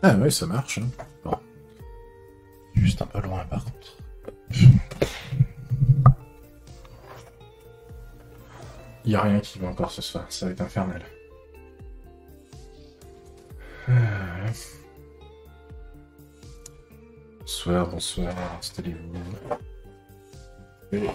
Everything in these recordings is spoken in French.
Ah ouais, ça marche. Hein. Bon. Juste un peu loin par contre. Il n'y a rien qui va encore ce soir, ça va être infernal. Bonsoir, bonsoir, installez-vous. Et...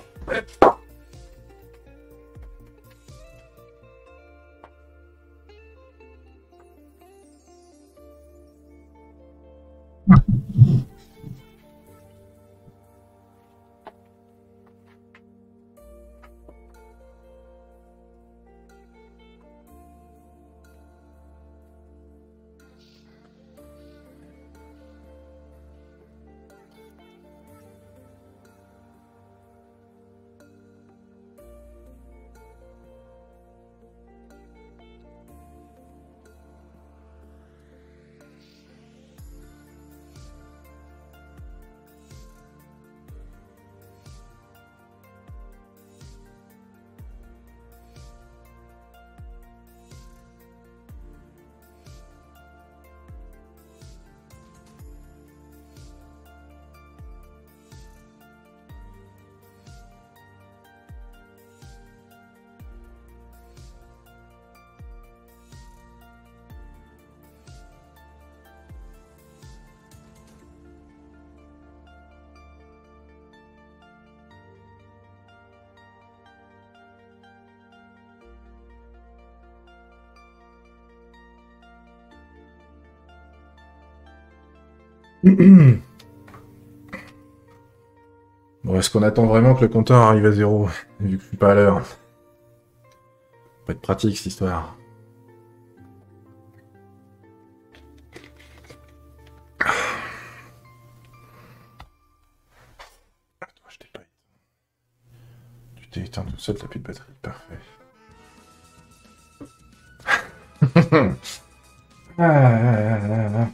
Bon, est-ce qu'on attend vraiment que le compteur arrive à 0, vu que je suis pas à l'heure? Ça peut être pratique, cette histoire. Attends, je t'ai pas éteint. Tu t'es éteint tout seul, t'as plus de batterie, parfait. Ah.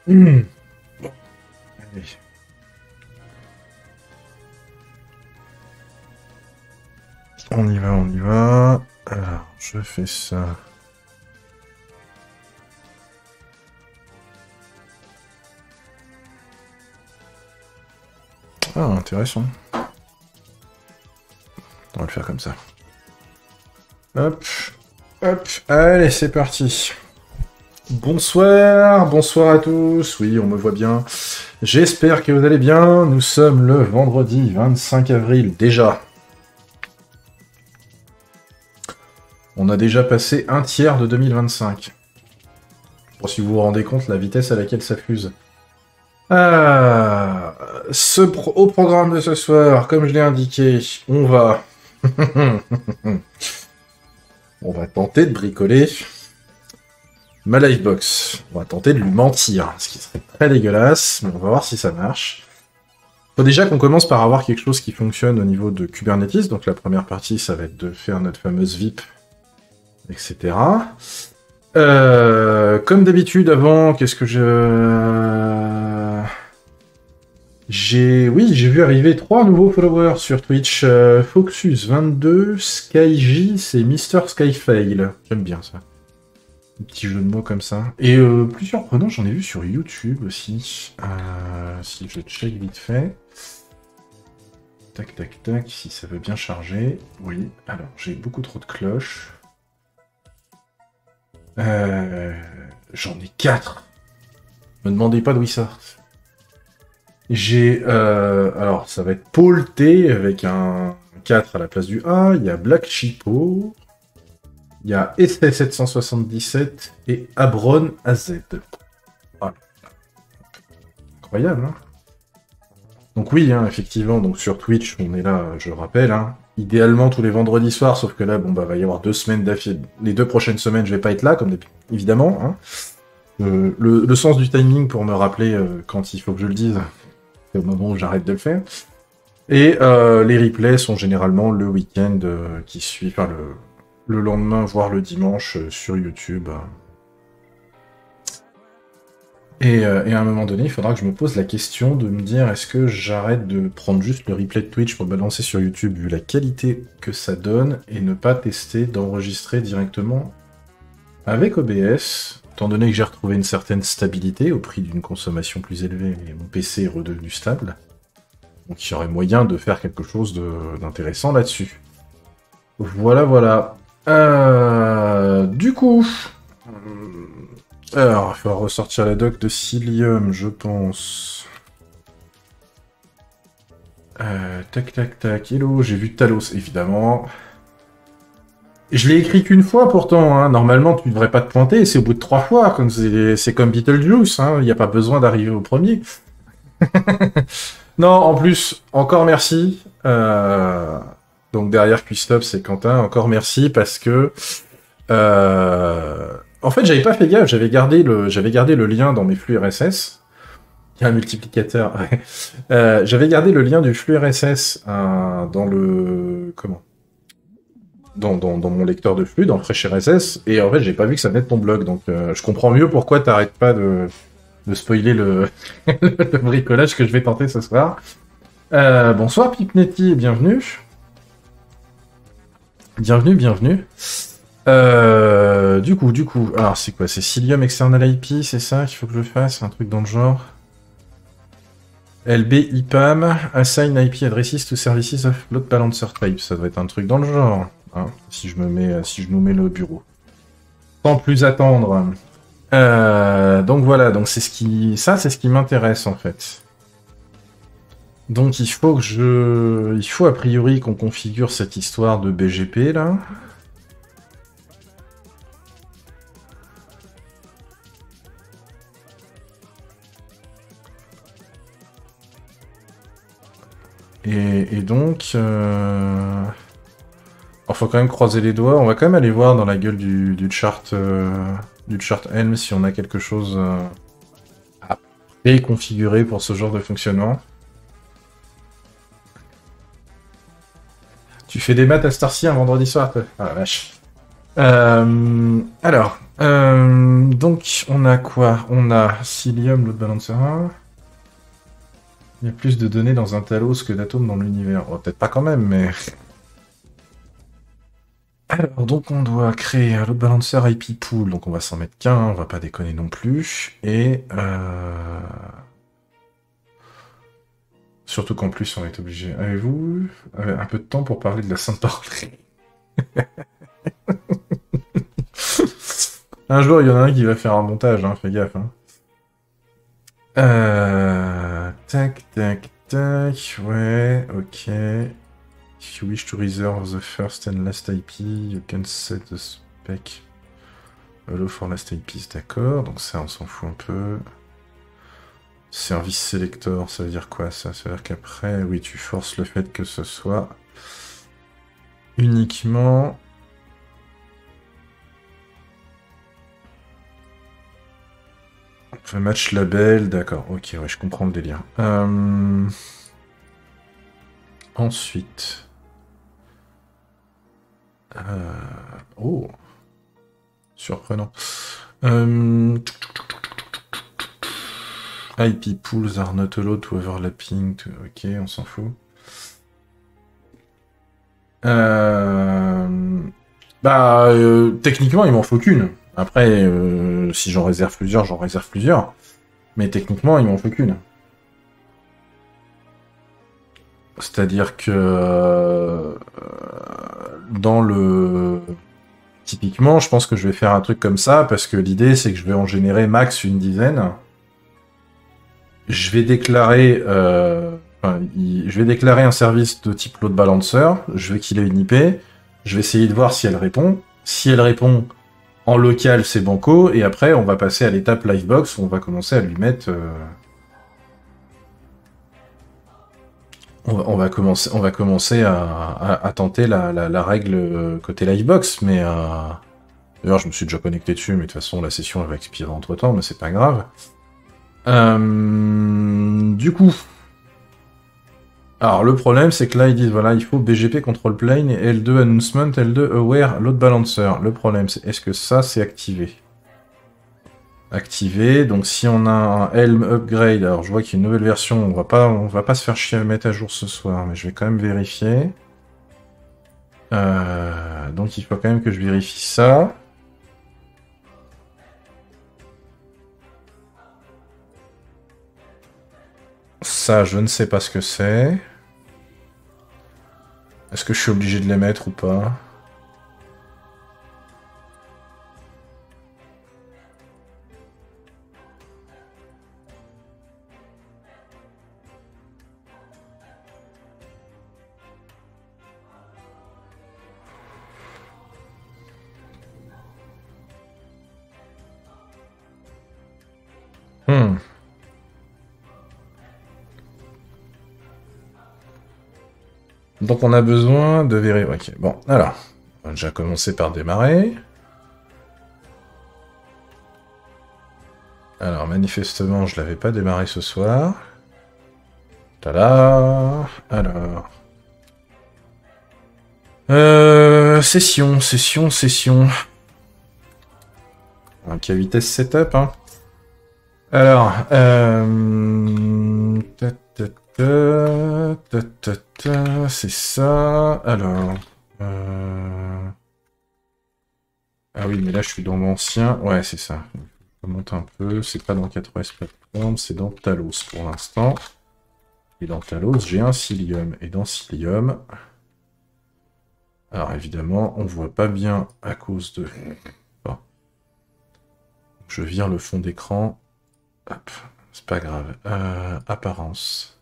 Allez. On y va, on y va. Alors, je fais ça. Ah, intéressant. On va le faire comme ça. Hop, hop, allez, c'est parti. Bonsoir, bonsoir à tous. Oui, on me voit bien. J'espère que vous allez bien. Nous sommes le vendredi 25 avril déjà. On a déjà passé un tiers de 2025. Pour si vous vous rendez compte la vitesse à laquelle ça fuse. Au programme de ce soir, comme je l'ai indiqué, on va... on va tenter de bricoler ma livebox. On va tenter de lui mentir, ce qui serait très dégueulasse, mais on va voir si ça marche. Faut déjà qu'on commence par avoir quelque chose qui fonctionne au niveau de Kubernetes, donc la première partie, ça va être de faire notre fameuse VIP, etc. Comme d'habitude, avant, qu'est-ce que j'ai vu arriver 3 nouveaux followers sur Twitch. Foxus22, SkyJ et Mister Skyfail. J'aime bien ça. Un petit jeu de mots comme ça. Et plus surprenant, j'en ai vu sur YouTube aussi. Si je check vite fait. Tac, tac, tac, si ça veut bien charger. Oui, alors j'ai beaucoup trop de cloches. J'en ai 4. Me demandez pas d'où ils sortent. J'ai... alors, ça va être Paul T avec un 4 à la place du A. Il y a Black Chipo. Il y a Essay 777 et Abron AZ. Voilà. Incroyable, hein. Donc oui, hein, effectivement, donc sur Twitch, on est là, je le rappelle, hein, idéalement tous les vendredis soirs, sauf que là, bon, bah, va y avoir 2 semaines d'affilée. Les 2 prochaines semaines, je vais pas être là, évidemment, hein. Le sens du timing pour me rappeler quand il faut que je le dise, c'est au moment où j'arrête de le faire. Et les replays sont généralement le week-end qui suit, enfin le lendemain, voire le dimanche sur YouTube. Et à un moment donné, il faudra que je me pose la question de me dire est-ce que j'arrête de prendre juste le replay de Twitch pour le balancer sur YouTube vu la qualité que ça donne et ne pas tester d'enregistrer directement avec OBS, étant donné que j'ai retrouvé une certaine stabilité au prix d'une consommation plus élevée et mon PC est redevenu stable. Donc il y aurait moyen de faire quelque chose d'intéressant là-dessus. Voilà, voilà. Du coup... Alors, il faudra ressortir la doc de Cilium, je pense. Tac, tac, tac. Hello, j'ai vu Talos, évidemment. Je l'ai écrit qu'une fois, pourtant. Hein. Normalement, tu ne devrais pas te pointer. C'est au bout de 3 fois. Comme c'est comme Beetlejuice. Hein. Il n'y a pas besoin d'arriver au premier. Non, en plus, encore merci. Donc derrière Quistop, c'est Quentin. Encore merci parce que... En fait, j'avais pas fait gaffe, j'avais gardé le lien dans mes flux RSS. Il y a un multiplicateur. Ouais. J'avais gardé le lien du flux RSS dans le... Comment dans mon lecteur de flux, dans le Fresh RSS, et en fait, j'ai pas vu que ça venait de ton blog, donc je comprends mieux pourquoi t'arrêtes pas de spoiler le bricolage que je vais tenter ce soir. Bonsoir Pipnetti et bienvenue. Bienvenue. Du coup, alors c'est quoi? C'est Cilium External IP, c'est ça qu'il faut que je fasse? Un truc dans le genre? LB IPAM, Assign IP Addresses to Services of Load Balancer Type, ça doit être un truc dans le genre, hein, si je nous mets le bureau. Sans plus attendre. Donc voilà, donc c'est ce qui m'intéresse en fait. Donc il faut a priori qu'on configure cette histoire de BGP là. Et donc... Alors, faut quand même croiser les doigts. On va quand même aller voir dans la gueule du chart Helm si on a quelque chose à préconfigurer pour ce genre de fonctionnement. Tu fais des maths à Starcy un vendredi soir, toi? Ah la vache. Alors, donc on a quoi? On a Cilium, load balancer 1. Il y a plus de données dans un Talos que d'atomes dans l'univers. Oh, peut-être pas quand même, mais... Alors, donc on doit créer un load balancer IP pool, donc on va s'en mettre qu'un, on va pas déconner non plus, et... Surtout qu'en plus on est obligé... Avez-vous un peu de temps pour parler de la Sainte Parole? Un jour, il y en a un qui va faire un montage, hein, fais gaffe, hein. Tac, ouais, ok. If you wish to reserve the first and last IP, you can set the spec allow for last IPs, d'accord, donc ça on s'en fout un peu. Service selector, ça veut dire quoi ça? Ça veut dire qu'après, oui, tu forces le fait que ce soit uniquement... Match label, d'accord, ok, ouais, je comprends le délire. Ensuite... Oh, surprenant. IP pools are not allowed to overlapping. Ok, on s'en fout. Techniquement, il m'en faut qu'une. Après, si j'en réserve plusieurs, j'en réserve plusieurs. Mais techniquement, il m'en faut qu'une. C'est-à-dire que dans le... Typiquement, je pense que je vais faire un truc comme ça, parce que l'idée, c'est que je vais en générer max une dizaine. Je vais déclarer... je vais déclarer un service de type load balancer, je veux qu'il ait une IP, je vais essayer de voir si elle répond. Si elle répond en local, c'est banco, et après, on va passer à l'étape Livebox, où on va commencer à lui mettre... On va commencer à tenter la règle côté Livebox, mais... D'ailleurs, je me suis déjà connecté dessus, mais de toute façon, la session elle va expirer entre-temps, mais c'est pas grave. Du coup... Alors, le problème, c'est que là, ils disent, voilà, il faut BGP Control Plane et L2 Announcement, L2 Aware Load Balancer. Le problème, c'est est-ce que ça, c'est activé? Activé, donc si on a un Helm Upgrade, alors je vois qu'il y a une nouvelle version, on va pas se faire chier à le mettre à jour ce soir, mais je vais quand même vérifier. Donc il faut quand même que je vérifie ça. Ça, je ne sais pas ce que c'est. Est-ce que je suis obligé de les mettre ou pas? Donc on a besoin de vérifier. Ok, bon, alors, on va déjà commencer par démarrer. Alors, manifestement, je l'avais pas démarré ce soir. Tada. Alors... session. Ok, vitesse setup, hein. Alors, c'est ça. Alors, ah oui, mais là, je suis dans l'ancien. Ouais, c'est ça. Je monte un peu. C'est pas dans 4OS Platform, c'est dans Talos pour l'instant. Et dans Talos, j'ai un Cilium. Et dans Cilium... Alors, évidemment, on voit pas bien à cause de... Bon. Je vire le fond d'écran. Hop, c'est pas grave. Apparence.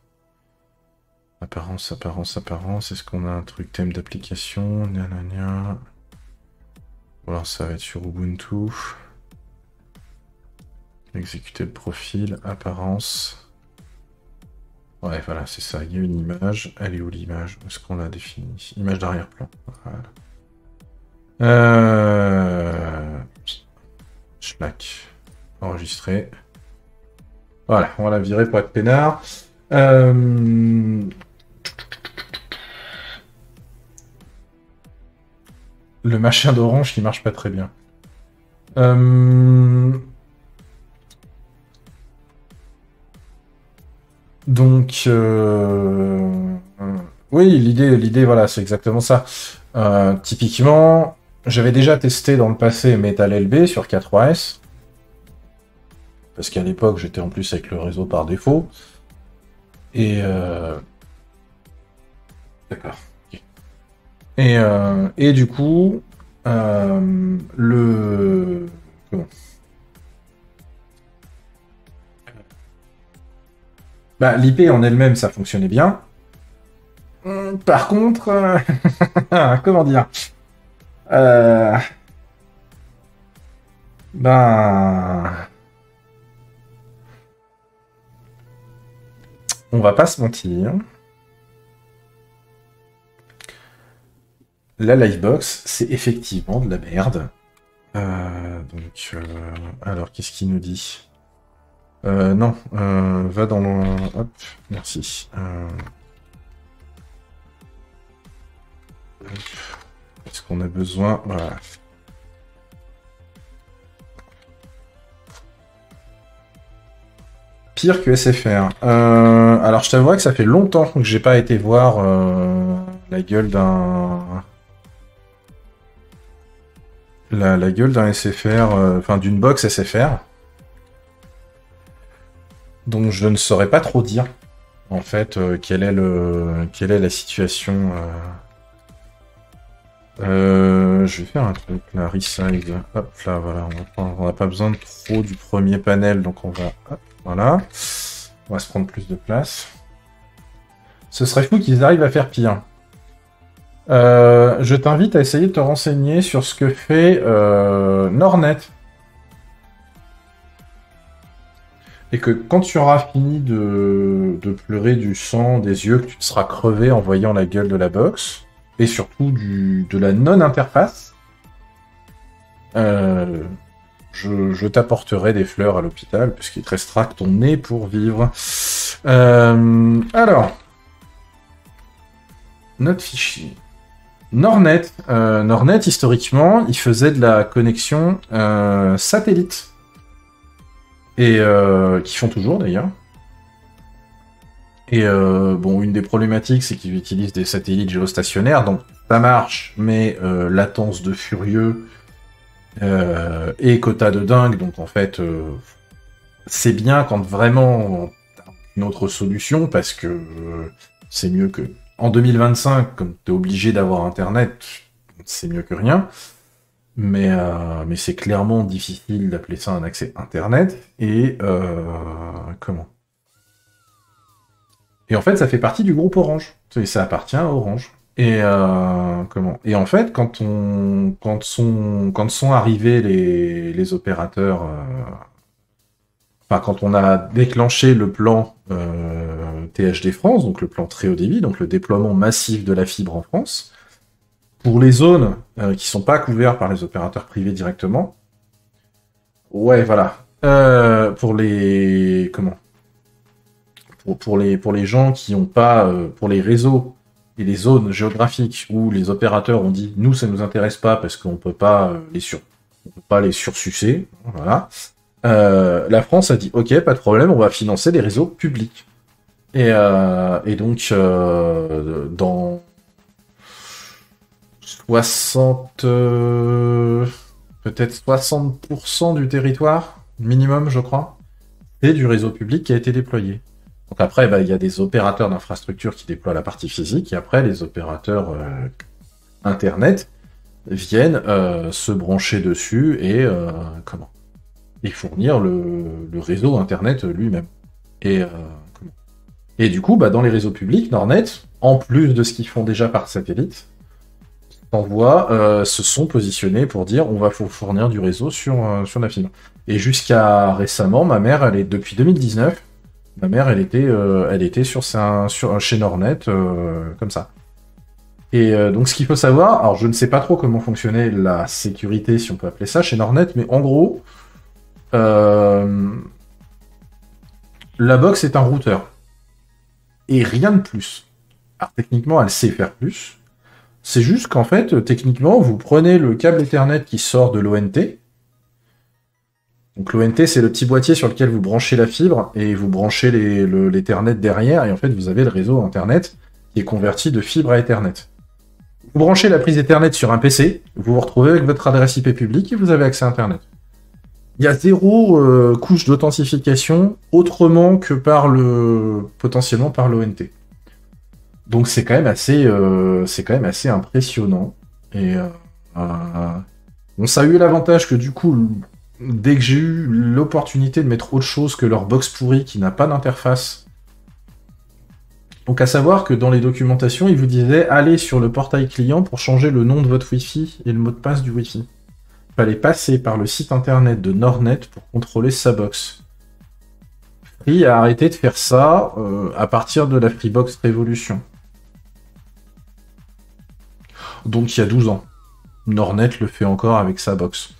Apparence. Est-ce qu'on a un truc thème d'application? Alors ça va être sur Ubuntu. Exécuter le profil, apparence. Ouais, voilà, c'est ça. Il y a une image. Elle est où l'image? Est-ce qu'on l'a définie? Image d'arrière-plan. Voilà. Schnack. Enregistré. Voilà, on va la virer pour être peinard. Le machin d'orange qui marche pas très bien. Donc, oui, l'idée, voilà, c'est exactement ça. Typiquement, j'avais déjà testé dans le passé Metal LB sur 4OS. Parce qu'à l'époque, j'étais en plus avec le réseau par défaut. Et... D'accord. Okay. Et du coup, le... Comment ? Bah, l'IP en elle-même, ça fonctionnait bien. Par contre... comment dire ? Ben... On va pas se mentir. La Livebox, c'est effectivement de la merde. Alors, qu'est-ce qu'il nous dit? Non, va dans le... Hop, merci. Est-ce qu'on a besoin? Voilà. Pire que SFR. Alors, je t'avoue que ça fait longtemps que j'ai pas été voir la gueule d'un... La gueule d'un SFR, enfin d'une box SFR. Donc je ne saurais pas trop dire, en fait, quelle est la situation. Je vais faire un truc, là, resize. Hop, là, voilà, on n'a pas besoin de trop du premier panel, donc on va... Hop, voilà. On va se prendre plus de place. Ce serait fou qu'ils arrivent à faire pire. Je t'invite à essayer de te renseigner sur ce que fait Nornet. Et que quand tu auras fini de pleurer du sang des yeux, que tu te seras crevé en voyant la gueule de la box, et surtout de la non-interface, je t'apporterai des fleurs à l'hôpital, puisqu'il te restera que ton nez pour vivre. Alors, notre fichier. Nornet, historiquement, il faisait de la connexion satellite. Et qui font toujours d'ailleurs. Et bon, une des problématiques, c'est qu'ils utilisent des satellites géostationnaires, donc ça marche, mais latence de furieux et quota de dingue, donc en fait, c'est bien quand vraiment t'as une autre solution, parce que c'est mieux que... En 2025, comme t'es obligé d'avoir Internet, c'est mieux que rien. Mais c'est clairement difficile d'appeler ça un accès Internet. Et comment? Et en fait, ça fait partie du groupe Orange. Ça appartient à Orange. Et comment? Et en fait, quand sont arrivés les opérateurs, enfin quand on a déclenché le plan THD France, donc le plan très haut débit, donc le déploiement massif de la fibre en France. Pour les zones qui sont pas couvertes par les opérateurs privés directement, ouais, voilà. Pour les comment pour les gens qui ont pas pour les réseaux et les zones géographiques où les opérateurs ont dit nous ça nous intéresse pas parce qu'on peut pas on peut pas les sursucer, voilà. La France a dit ok, pas de problème, on va financer les réseaux publics. Et donc dans 60... peut-être 60% du territoire, minimum, je crois, c'est du réseau public qui a été déployé. Donc après, il y a des opérateurs d'infrastructure qui déploient la partie physique, et après, les opérateurs Internet viennent se brancher dessus et et fournir le réseau Internet lui-même. Et, et du coup, dans les réseaux publics, Nornet, en plus de ce qu'ils font déjà par satellite, se sont positionnés pour dire on va fournir du réseau sur la fibre. Et jusqu'à récemment, ma mère, depuis 2019, ma mère, elle était chez Nornet, comme ça. Et donc ce qu'il faut savoir, alors je ne sais pas trop comment fonctionnait la sécurité, si on peut appeler ça, chez Nornet, mais en gros, la box est un routeur. Et rien de plus. Alors techniquement, elle sait faire plus. C'est juste qu'en fait, techniquement, vous prenez le câble Ethernet qui sort de l'ONT. Donc l'ONT, c'est le petit boîtier sur lequel vous branchez la fibre et vous branchez l'Ethernet derrière. Et en fait, vous avez le réseau Internet qui est converti de fibre à Ethernet. Vous branchez la prise Ethernet sur un PC, vous vous retrouvez avec votre adresse IP publique et vous avez accès à Internet. Il y a zéro couche d'authentification autrement que potentiellement par l'ONT. Donc c'est quand même assez impressionnant. Et bon, ça a eu l'avantage que du coup, dès que j'ai eu l'opportunité de mettre autre chose que leur box pourrie qui n'a pas d'interface. Donc à savoir que dans les documentations, ils vous disaient allez sur le portail client pour changer le nom de votre Wi-Fi et le mot de passe du Wi-Fi. Il fallait passer par le site internet de Nornet pour contrôler sa box. Free a arrêté de faire ça à partir de la Freebox Révolution. Donc il y a 12 ans. Nornet le fait encore avec sa box.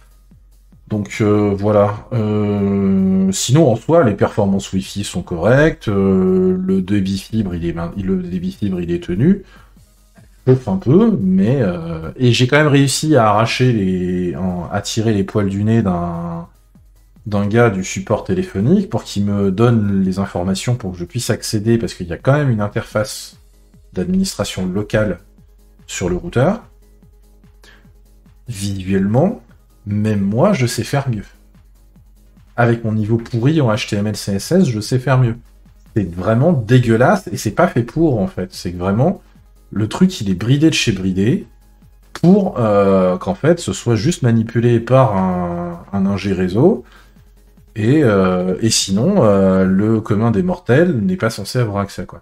Donc voilà. Sinon en soi, les performances Wi-Fi sont correctes. Le débit fibre, il est tenu. Sauf un peu, mais et j'ai quand même réussi à à tirer les poils du nez d'un gars du support téléphonique pour qu'il me donne les informations pour que je puisse accéder, parce qu'il y a quand même une interface d'administration locale sur le routeur. Visuellement, même moi, je sais faire mieux. Avec mon niveau pourri en HTML, CSS, je sais faire mieux. C'est vraiment dégueulasse, et c'est pas fait pour, en fait. C'est que vraiment, le truc, il est bridé de chez bridé, pour qu'en fait, ce soit juste manipulé par un ingé réseau, et sinon, le commun des mortels n'est pas censé avoir accès, quoi.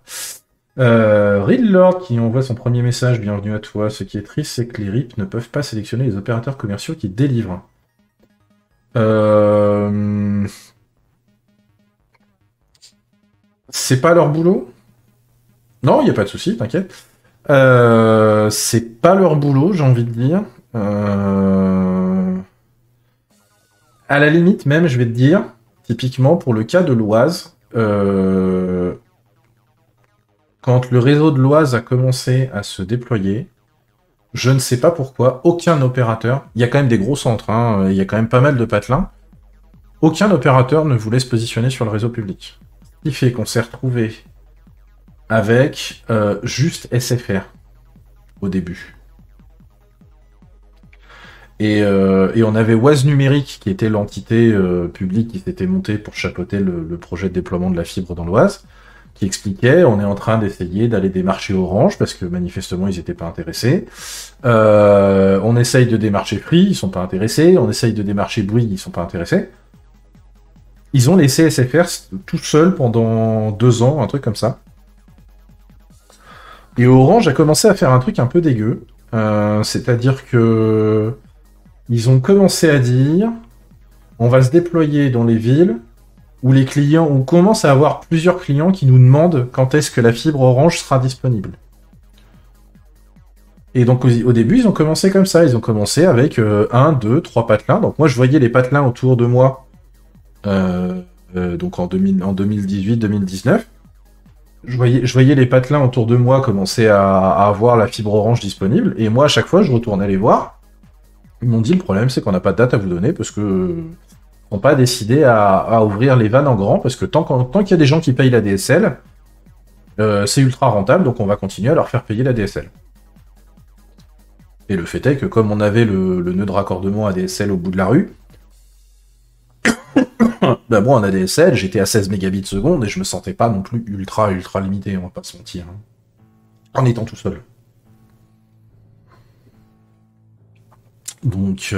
Real Lord qui envoie son premier message, bienvenue à toi. Ce qui est triste, c'est que les RIP ne peuvent pas sélectionner les opérateurs commerciaux qui délivrent. C'est pas leur boulot? Non, il n'y a pas de souci, t'inquiète. C'est pas leur boulot, j'ai envie de dire. À la limite, même, je vais te dire, typiquement, pour le cas de l'Oise, quand le réseau de l'Oise a commencé à se déployer, je ne sais pas pourquoi, aucun opérateur, il y a quand même des gros centres, hein, il y a quand même pas mal de patelins, aucun opérateur ne voulait se positionner sur le réseau public. Ce qui fait qu'on s'est retrouvé avec juste SFR au début. Et on avait Oise Numérique, qui était l'entité publique qui s'était montée pour chapeauter le projet de déploiement de la fibre dans l'Oise, qui expliquait on est en train d'essayer d'aller démarcher Orange, parce que manifestement ils n'étaient pas intéressés. On essaye de démarcher Free, ils sont pas intéressés. On essaye de démarcher Bouygues, ils sont pas intéressés. Ils ont laissé SFR tout seul pendant 2 ans, un truc comme ça. Et Orange a commencé à faire un truc un peu dégueu. C'est-à-dire que ils ont commencé à dire on va se déployer dans les villes où les clients, on commence à avoir plusieurs clients qui nous demandent quand est-ce que la fibre Orange sera disponible. Et donc au début, ils ont commencé comme ça. Ils ont commencé avec 1, 2, 3 patelins. Donc moi, je voyais les patelins autour de moi, donc en 2018-2019. Je voyais les patelins autour de moi commencer à avoir la fibre Orange disponible. Et moi, à chaque fois, je retournais les voir. Ils m'ont dit le problème, c'est qu'on n'a pas de date à vous donner parce que n'ont pas décidé à ouvrir les vannes en grand, parce que tant qu'il y a des gens qui payent la DSL, c'est ultra rentable, donc on va continuer à leur faire payer la DSL. Et le fait est que comme on avait le nœud de raccordement ADSL au bout de la rue, bah moi en ADSL, j'étais à 16 mégabits seconde et je me sentais pas non plus ultra limité, on va pas se mentir. Hein. En étant tout seul. Donc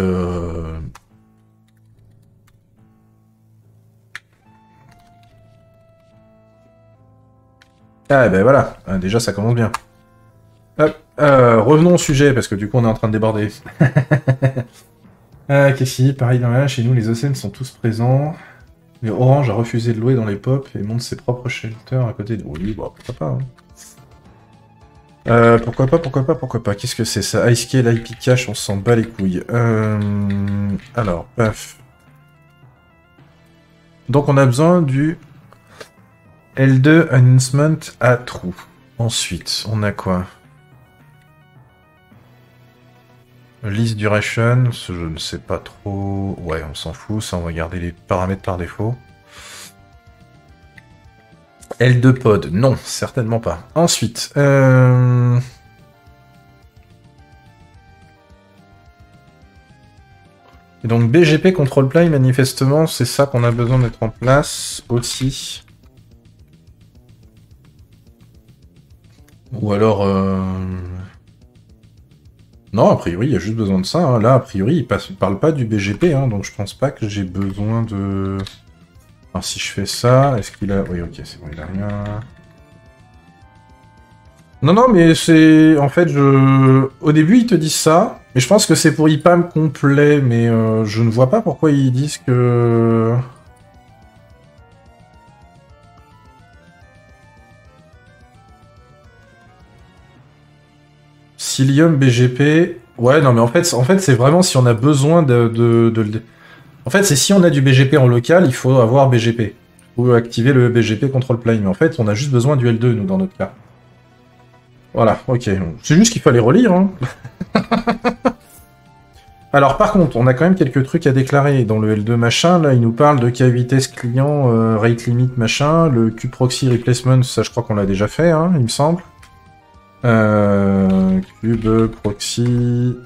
ah ben voilà, déjà ça commence bien. Hop, revenons au sujet, parce que du coup on est en train de déborder. Qu'est-ce pareil dans la chez nous les OCN sont tous présents. Mais Orange a refusé de louer dans les pop et monte ses propres shelters à côté de... Oui, bon, pourquoi pas. Hein. Pourquoi pas. Qu'est-ce que c'est ça? iScale, IP Cache, on s'en bat les couilles. Alors, paf. Donc on a besoin du L2 Announcement à trou. Ensuite, on a quoi? List duration, je ne sais pas trop... Ouais, on s'en fout, ça on va garder les paramètres par défaut. L2 pod, non, certainement pas. Ensuite, et donc BGP Control Plane, manifestement, c'est ça qu'on a besoin de mettre en place aussi. Ou alors... Non, a priori, il y a juste besoin de ça. Hein. Là, a priori, il parle pas du BGP, hein, donc je pense pas que j'ai besoin de... Alors si je fais ça, est-ce qu'il a... Oui, ok, c'est bon, il a rien... Non, mais c'est... En fait, au début, ils te disent ça, mais je pense que c'est pour IPAM complet, mais je ne vois pas pourquoi ils disent que... Cilium BGP... Ouais, non, mais en fait c'est vraiment si on a besoin de... En fait, c'est si on a du BGP en local, il faut avoir BGP. Il faut activer le BGP Control Plane, mais en fait, on a juste besoin du L2, nous, dans notre cas. Voilà, ok. C'est juste qu'il fallait relire, hein. Alors, par contre, on a quand même quelques trucs à déclarer. Dans le L2 machin, là, il nous parle de K8S client, rate limit machin, le Q-proxy replacement, ça, je crois qu'on l'a déjà fait, hein, il me semble. Cube proxy...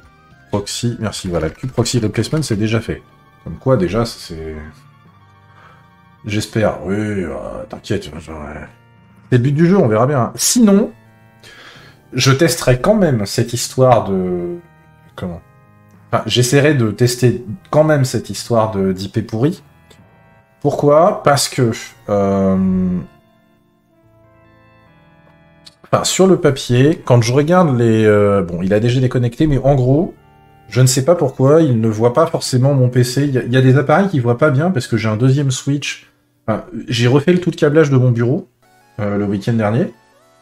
Proxy... Merci, voilà. Cube proxy replacement, c'est déjà fait. Comme quoi, déjà, c'est... J'espère. Oui, t'inquiète. C'est le but du jeu, on verra bien. Sinon, je testerai quand même cette histoire de... Comment? Enfin, j'essaierai de tester quand même cette histoire d'IP pourri. Pourquoi? Parce que... Enfin, sur le papier, quand je regarde les... bon, il a déjà déconnecté, mais en gros, je ne sais pas pourquoi, il ne voit pas forcément mon PC. Il y a des appareils qui ne voient pas bien, parce que j'ai un deuxième switch. Enfin, j'ai refait le tout de câblage de mon bureau, le week-end dernier.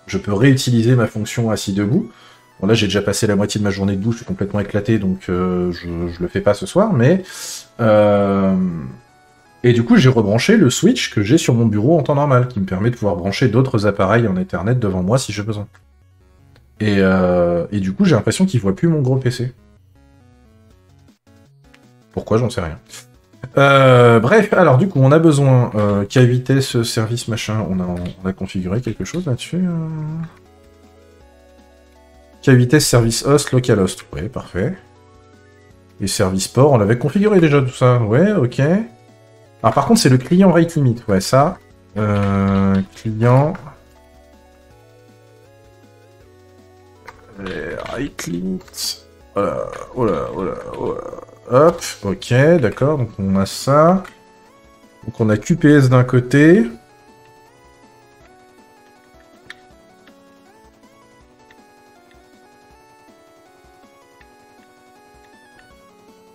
Je peux réutiliser ma fonction assis debout. Bon, là, j'ai déjà passé la moitié de ma journée debout, je suis complètement éclaté, donc je le fais pas ce soir, mais... Et du coup, j'ai rebranché le switch que j'ai sur mon bureau en temps normal, qui me permet de pouvoir brancher d'autres appareils en Ethernet devant moi si j'ai besoin. Et du coup, j'ai l'impression qu'il voit plus mon gros PC. Pourquoi, j'en sais rien. Bref, alors du coup, on a besoin qu'à vitesse, service, machin, on a configuré quelque chose là-dessus. Qu'à vitesse, service host, localhost. Ouais, parfait. Et service port, on l'avait configuré déjà tout ça. Ouais, ok. Alors par contre, c'est le client rate limit. Ouais, ça. Client... Rate limit... Voilà, voilà, voilà, voilà. Hop, ok, d'accord, donc on a ça. Donc on a QPS d'un côté.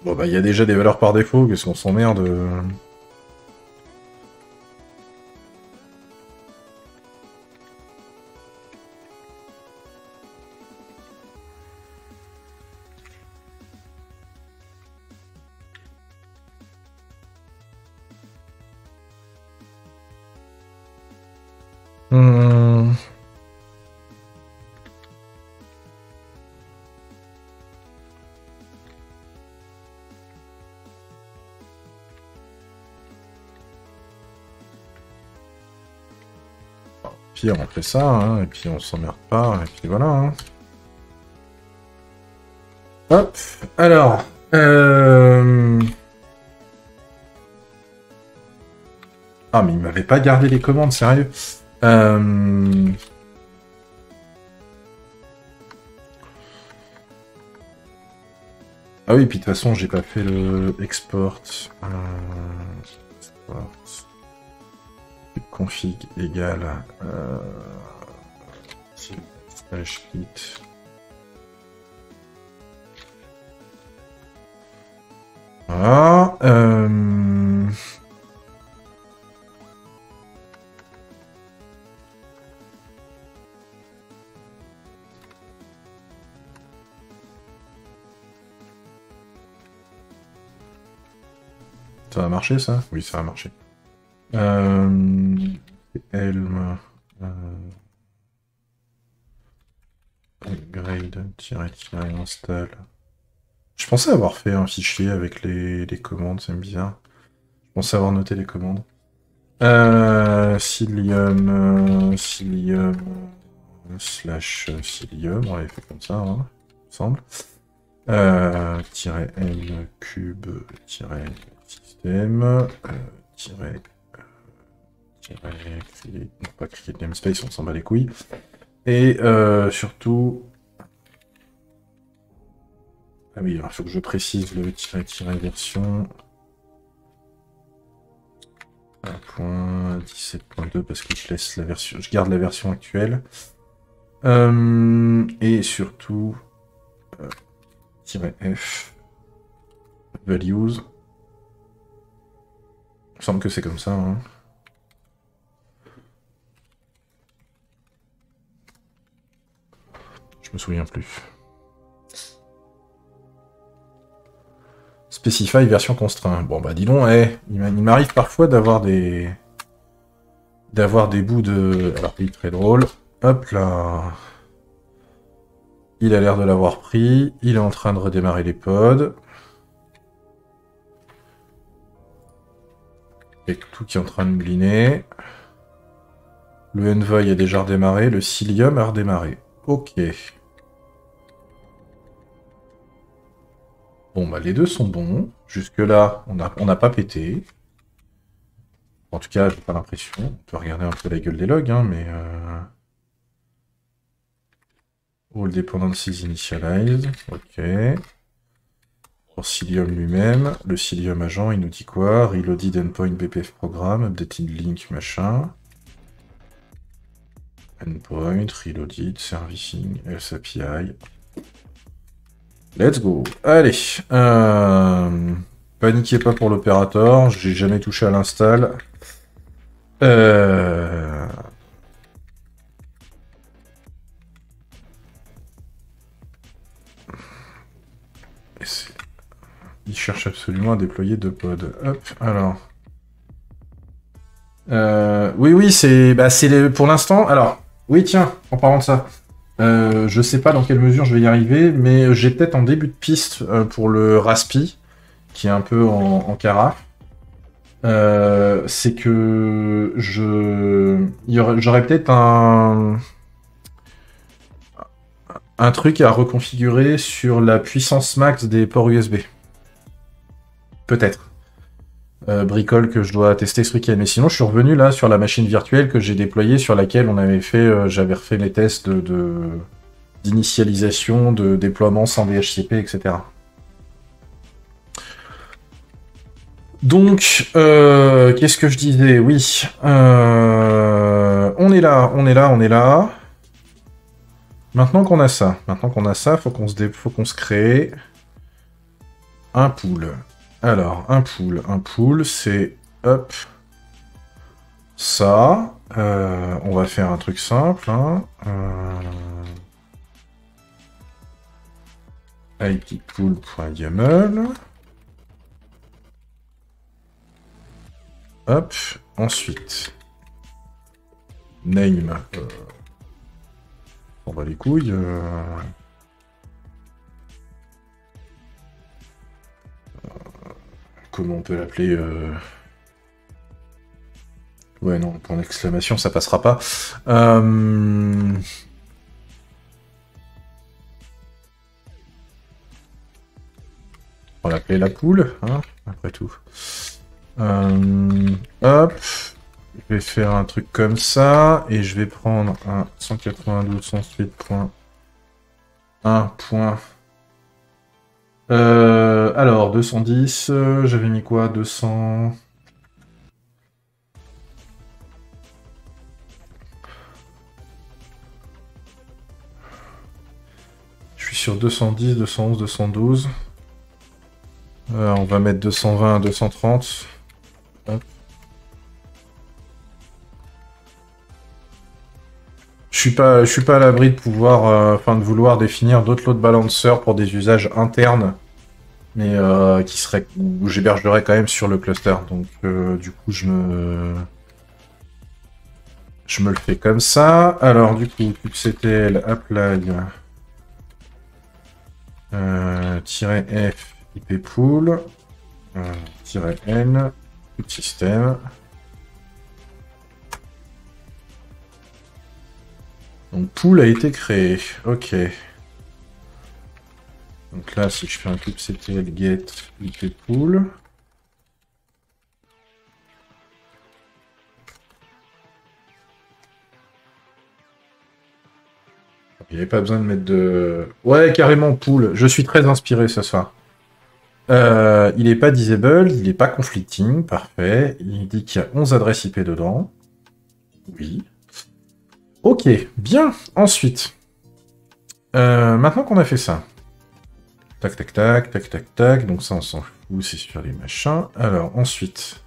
Bon bah il y a déjà des valeurs par défaut, qu'est-ce qu'on s'emmerde. Puis on fait ça, hein, et puis on s'emmerde pas, et puis voilà. Hein. Hop, alors... Ah mais il m'avait pas gardé les commandes, sérieux. Ah oui, puis de toute façon, j'ai pas fait le export. Export. Config égale slash fit. Voilà. Ça va marcher, ça? Oui, ça va marcher. Helm... upgrade-install... Je pensais avoir fait un fichier avec les commandes, c'est bizarre. Je pensais avoir noté les commandes. Cilium... Cilium... slash Cilium, on l'avait fait comme ça, hein, il me semble. -m cube système non pas create namespace, on s'en bat les couilles. Et surtout... Ah oui, il faut que je précise le -version 1.17.2 parce que je laisse la version, je garde la version actuelle. Et surtout -f values. Il me semble que c'est comme ça. Hein. Je me souviens plus. Specify version constraint. Bon bah dis donc, il m'arrive parfois d'avoir des bouts de... Alors oui, très drôle. Hop là. Il a l'air de l'avoir pris. Il est en train de redémarrer les pods. Et tout qui est en train de mouliner. Le Envoy a déjà redémarré. Le Cilium a redémarré. Ok. Bon bah les deux sont bons. Jusque là, on n'a pas pété. En tout cas, j'ai pas l'impression. On peut regarder un peu la gueule des logs, hein, mais... All dependencies initialized. Ok. Pour Cilium lui-même. Le Cilium agent, il nous dit quoi? Reloaded endpoint BPF program, updated link, machin. Endpoint, reloaded, servicing, else API. Let's go. Allez. Paniquez pas pour l'opérateur, j'ai jamais touché à l'install. Il cherche absolument à déployer 2 pods. Hop, alors. Oui, c'est pour l'instant. Alors, oui, tiens, en parlant de ça. Je sais pas dans quelle mesure je vais y arriver, mais j'ai peut-être en début de piste pour le Raspi, qui est un peu en carafe. C'est que j'aurais peut-être un truc à reconfigurer sur la puissance max des ports USB. Peut-être. Bricole que je dois tester ce week-end. Mais sinon, je suis revenu là sur la machine virtuelle que j'ai déployée, sur laquelle on avait fait, j'avais refait les tests d'initialisation, de déploiement sans DHCP, etc. Donc, qu'est-ce que je disais? Oui. On est là. Maintenant qu'on a ça, faut qu'on se crée un pool. Alors, un pool, c'est hop, ça. On va faire un truc simple. Hein. IPpool.yaml. Hop, ensuite. Name. On va les couilles. Comment on peut l'appeler Ouais, non, point d'exclamation, ça passera pas. On va l'appeler la poule, hein, après tout. Hop. Je vais faire un truc comme ça, et je vais prendre un 192.168.1. Alors, 210, j'avais mis quoi? 200... Je suis sur 210, 211, 212. On va mettre 220, 230. Hop. Je suis pas à l'abri de pouvoir, de vouloir définir d'autres load balancers pour des usages internes, mais où j'hébergerai quand même sur le cluster. Donc du coup, je me le fais comme ça. Alors du coup, kubectl apply -f ippool -n système. Donc pool a été créé. Ok. Donc là, si je fais un kubectl get ippool. Il n'y avait pas besoin de mettre de... Ouais, carrément, pool. Je suis très inspiré ce soir. Il n'est pas disable, il n'est pas conflicting, parfait. Il dit qu'il y a 11 adresses IP dedans. Oui. Ok, bien. Ensuite, maintenant qu'on a fait ça. Tac, tac, tac, tac, tac, tac. Donc ça, on s'en fout, c'est sur les machins. Alors, ensuite,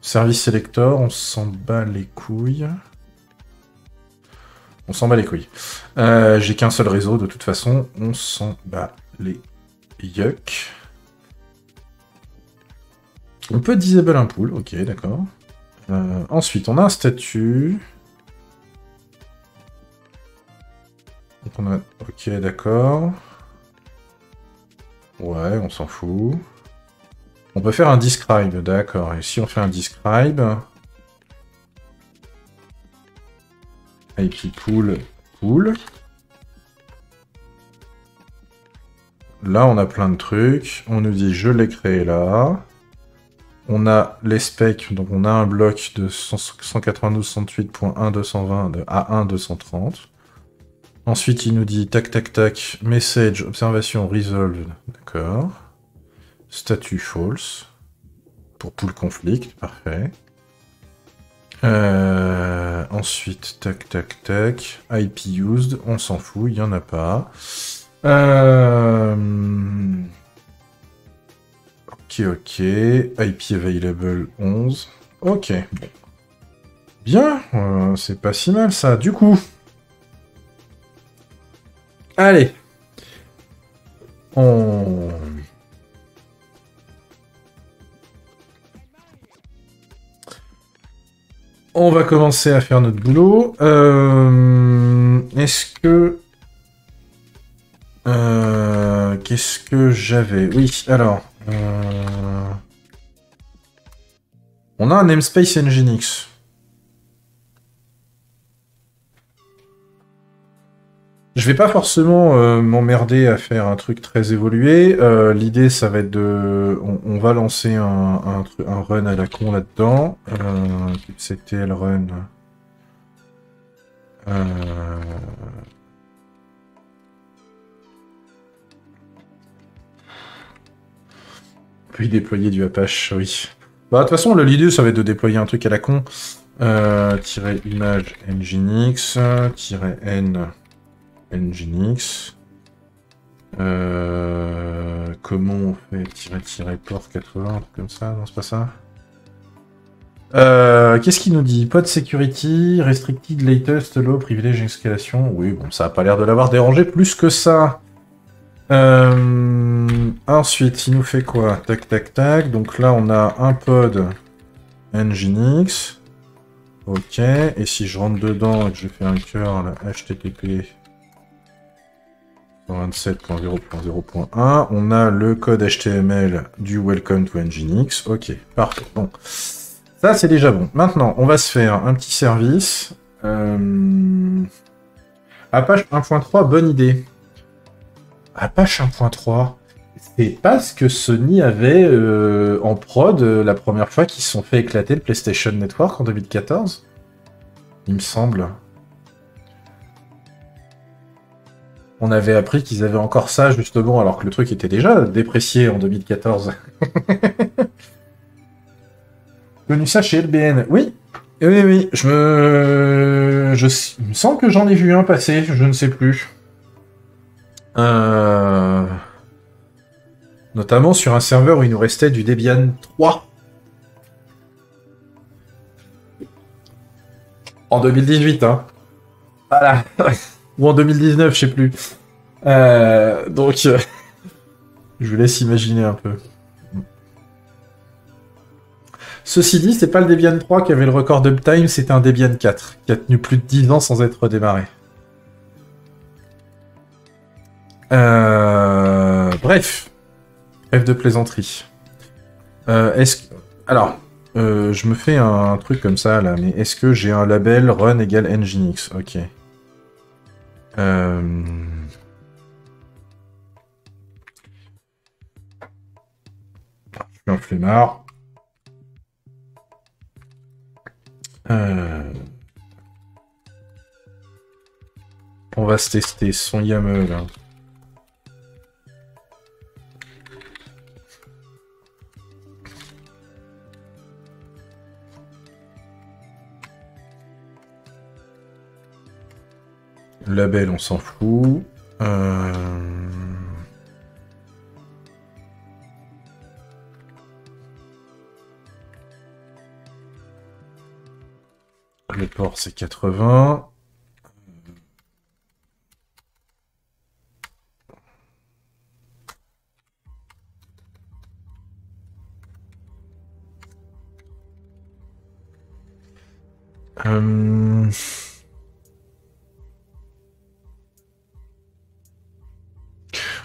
service selector, on s'en bat les couilles. On s'en bat les couilles. J'ai qu'un seul réseau, de toute façon. On s'en bat les yuck. On peut disable un pool, ok, d'accord. Ensuite, on a un statut. Donc on a... Ok, d'accord. Ouais, on s'en fout. On peut faire un describe, d'accord. Et si on fait un describe... IP pool, pool. Là, on a plein de trucs. On nous dit, je l'ai créé là. On a les specs, donc on a un bloc de 192.168.1.220 de A1 230. Ensuite, il nous dit, tac, tac, tac, message, observation, resolved. D'accord. Statut false. Pour pool conflict, parfait. Ensuite, tac, tac, tac. IP used, on s'en fout, il n'y en a pas. Ok, ok. IP available 11. Ok, bon. Bien, c'est pas si mal ça. Du coup, allez. On va commencer à faire notre boulot. Est-ce que... Qu'est-ce que j'avais? Oui, alors... On a un namespace Nginx. Je vais pas forcément m'emmerder à faire un truc très évolué. L'idée, ça va être de... On va lancer un run à la con là-dedans. C'était le run... Puis déployer du Apache, oui. Bah, de toute façon, l'idée, ça va être de déployer un truc à la con. Image nginx, -n nginx. Comment on fait port 80, un truc comme ça? Non, c'est pas ça. Qu'est-ce qu'il nous dit? Pod security, restricted latest, low, privilege escalation. Oui, bon, ça a pas l'air de l'avoir dérangé plus que ça. Ensuite, il nous fait quoi? Tac, tac, tac. Donc là, on a un pod nginx. Ok. Et si je rentre dedans et que je fais un curl http 127.0.0.1, on a le code HTML du Welcome to Nginx. Ok, parfait. Bon. Ça, c'est déjà bon. Maintenant, on va se faire un petit service. Apache 1.3, bonne idée. Apache 1.3, c'est pas ce que Sony avait en prod la première fois qu'ils se sont fait éclater le PlayStation Network en 2014? Il me semble. On avait appris qu'ils avaient encore ça, justement, alors que le truc était déjà déprécié en 2014. Connu ça chez LBN. Oui, oui, oui. Il me semble que j'en ai vu un passer, je ne sais plus. Notamment sur un serveur où il nous restait du Debian 3. En 2018, hein. Voilà. Ou en 2019, je sais plus. Donc, je vous laisse imaginer un peu. Ceci dit, c'est pas le Debian 3 qui avait le record d'uptime, c'était un Debian 4, qui a tenu plus de 10 ans sans être redémarré. Bref. Bref de plaisanterie. Alors, je me fais un truc comme ça, là, mais est-ce que j'ai un label run égale nginx? Ok. Je suis un flemmard. On va se tester son YAML, là. Label, on s'en fout. Le port, c'est 80.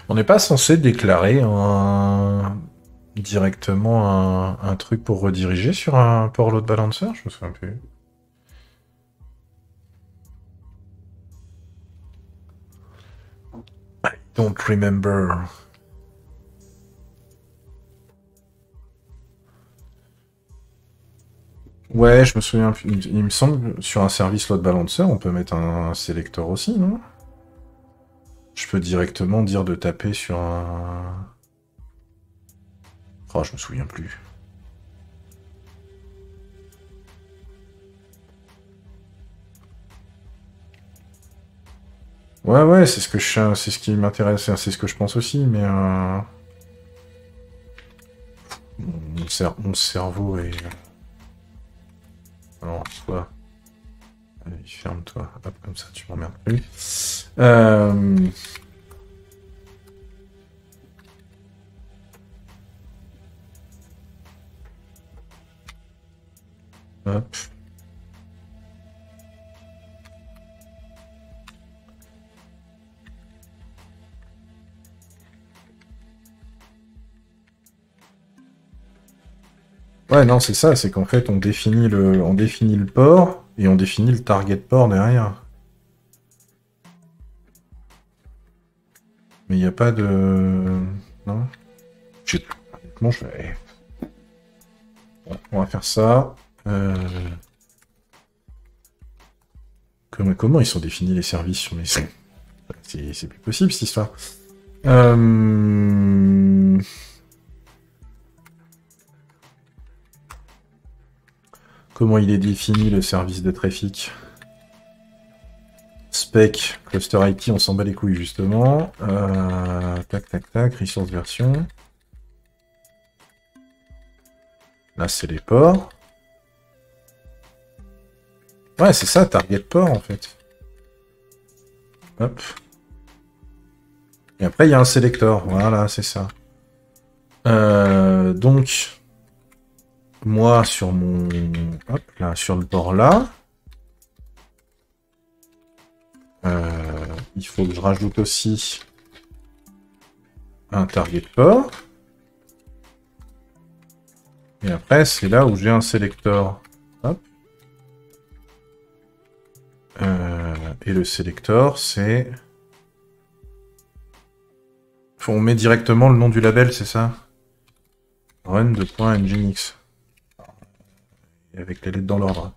On n'est pas censé déclarer directement un truc pour rediriger sur un port load balancer? Je me souviens plus. I don't remember. Ouais, je me souviens plus. Il me semble que sur un service load balancer, on peut mettre un sélecteur aussi, non? Je peux directement dire de taper sur un... Oh, je me souviens plus. Ouais, c'est ce que c'est ce qui m'intéresse, c'est ce que je pense aussi, mais mon cerveau est... Alors, toi, allez, ferme-toi, hop, comme ça, tu m'emmerdes plus. Hop. Ouais, non, c'est ça, c'est qu'en fait, on définit le port, et on définit le target port derrière. Mais il n'y a pas de... Non. Honnêtement, je vais... Bon, on va faire ça. Comment ils sont définis les services sur mes... C'est plus possible, cette histoire. Comment il est défini, le service de trafic? Spec, cluster IT, on s'en bat les couilles, justement. Tac, resource version. Là, c'est les ports. Ouais, c'est ça, target port, en fait. Hop. Et après, il y a un sélecteur. Voilà, c'est ça. Donc, moi, sur mon... Hop, là, sur le port là, il faut que je rajoute aussi un target port. Et après, c'est là où j'ai un sélecteur. Hop. Et le sélecteur, c'est... On met directement le nom du label, c'est ça? Run.nginx. Et avec les lettres dans l'ordre.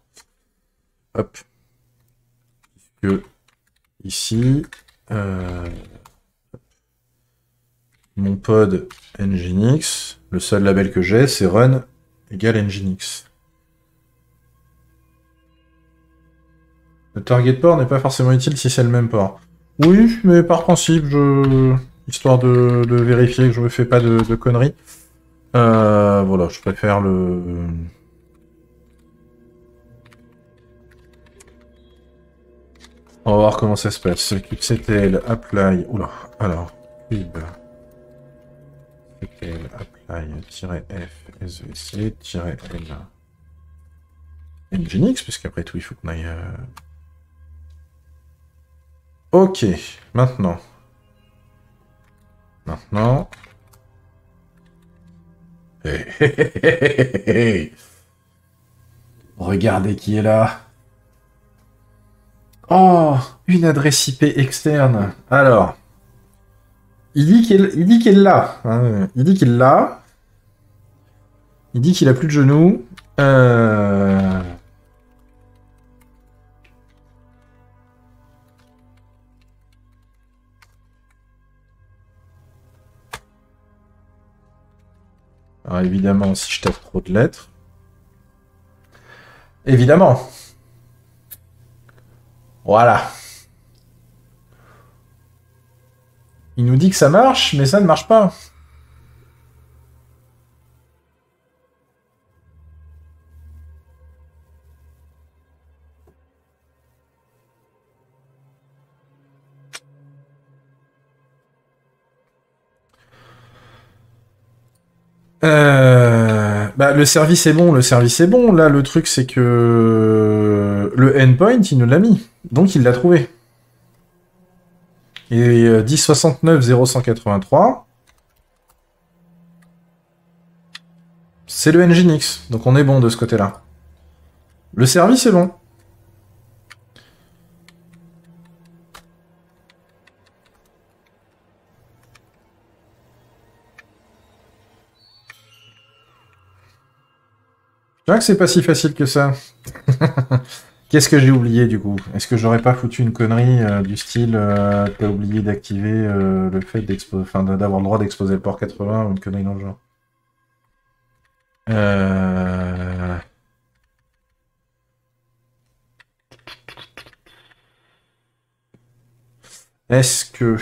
Hop. Que ici, mon pod nginx, le seul label que j'ai, c'est run égale nginx. Le target port n'est pas forcément utile si c'est le même port. Oui, mais par principe, histoire de vérifier que je ne fais pas de conneries. Voilà, je préfère le... On va voir comment ça se passe. kubectl apply... Oula, alors, cube... ctl apply-f svc-l nginx, parce qu'après tout, il faut qu'on aille... Ok, maintenant. Hey. Regardez qui est là. Oh, une adresse IP externe. Alors, il dit qu'il l'a. Hein. Il dit qu'il l'a. Il dit qu'il a plus de genoux. Alors évidemment, si je tape trop de lettres. Évidemment. Voilà. Il nous dit que ça marche, mais ça ne marche pas. Bah, le service est bon, Là, le truc, c'est que le endpoint, il nous l'a mis. Donc, il l'a trouvé. Et 10.69.0.183, c'est le nginx. Donc, on est bon de ce côté-là. Le service est bon. Je vois que c'est pas si facile que ça. Qu'est-ce que j'ai oublié du coup? Est-ce que j'aurais pas foutu une connerie du style t'as oublié d'activer le fait d'avoir le droit d'exposer le port 80 ou une connerie dans le genre? Est-ce que...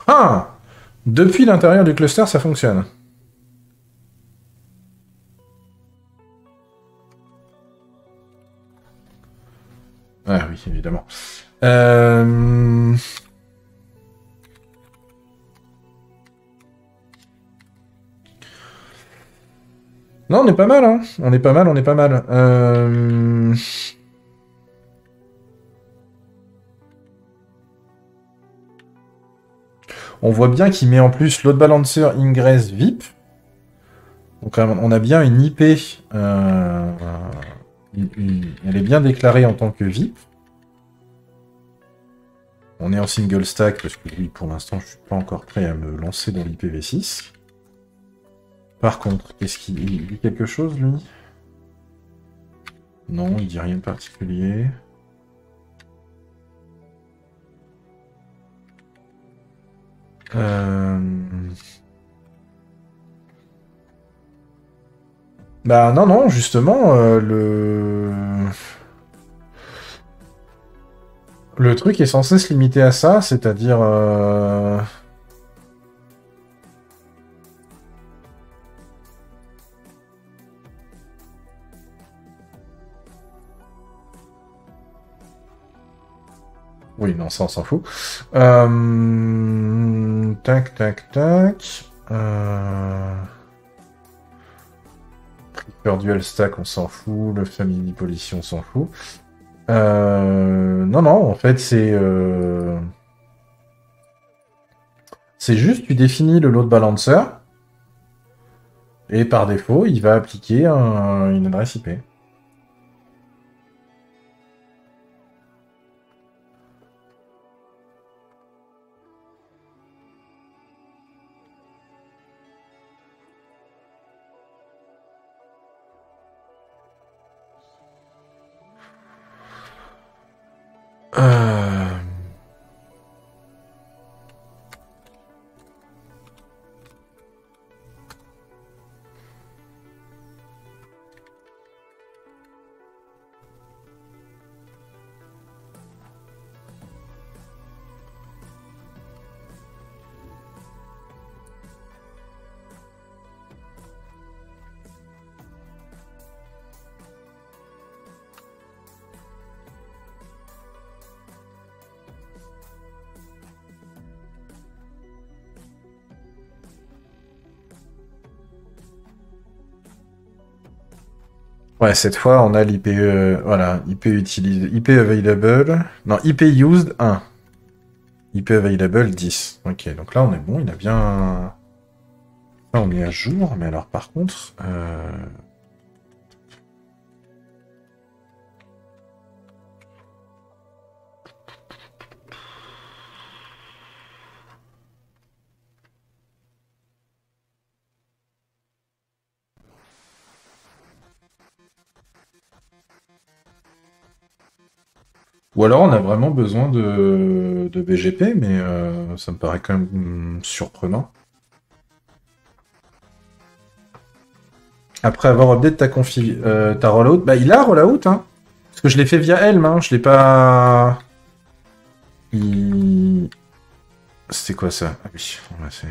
Ah! Depuis l'intérieur du cluster, ça fonctionne. Ah oui, évidemment. Non, on est pas mal, hein. On est pas mal, on est pas mal. On voit bien qu'il met en plus load balancer ingress VIP. Donc on a bien une IP. Elle est bien déclarée en tant que VIP. On est en single stack parce que lui, pour l'instant, je suis pas encore prêt à me lancer dans l'IPv6. Par contre, est-ce qu'il dit quelque chose, lui? Non, il dit rien de particulier. Bah non, non, justement, le truc est censé se limiter à ça, c'est-à-dire... Oui, non, ça, on s'en fout. Tac, tac, tac. Creeper Dual Stack, on s'en fout. Le Family Policy, on s'en fout. Non, non, en fait, c'est juste, tu définis le load balancer, et par défaut, il va appliquer une adresse IP. Euh... Ouais, cette fois, on a l'IP, voilà, IP utilise, IP available, non, IP used 1, IP available 10. Ok, donc là, on est bon, il a bien... Là, on est à jour, mais alors, par contre... Ou alors, on a vraiment besoin de BGP, mais ça me paraît quand même surprenant. Après avoir update ta config, ta rollout, bah il a rollout, hein. Parce que je l'ai fait via Helm, hein. Je l'ai pas... Il... C'était quoi ça? Ah oui, ouais, c'est...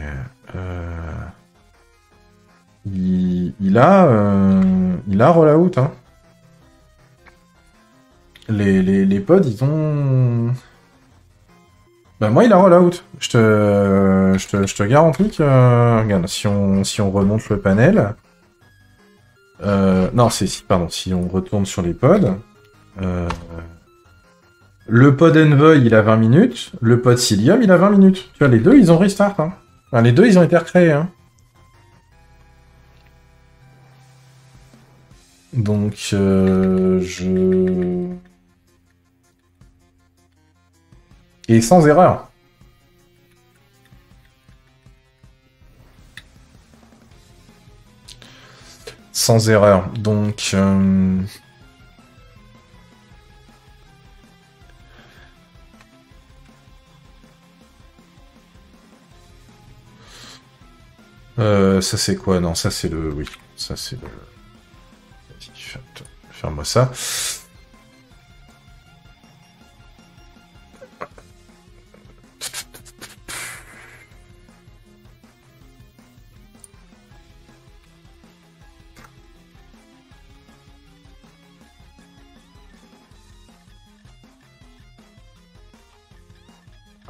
Il a rollout, hein. Les pods, ils ont... Bah moi, il a rollout. Je te garantis que... Regarde, si on remonte le panel... non, pardon, si on retourne sur les pods... Le pod Envoy, il a 20 minutes. Le pod Cilium, il a 20 minutes. Tu vois, les deux, ils ont restart, hein. Enfin, les deux, ils ont été recréés, hein. Donc, je... Et sans erreur. Sans erreur. Donc... Ça c'est quoi? Non, ça c'est le... Oui, ça c'est le... Vas-y, ferme-moi ça.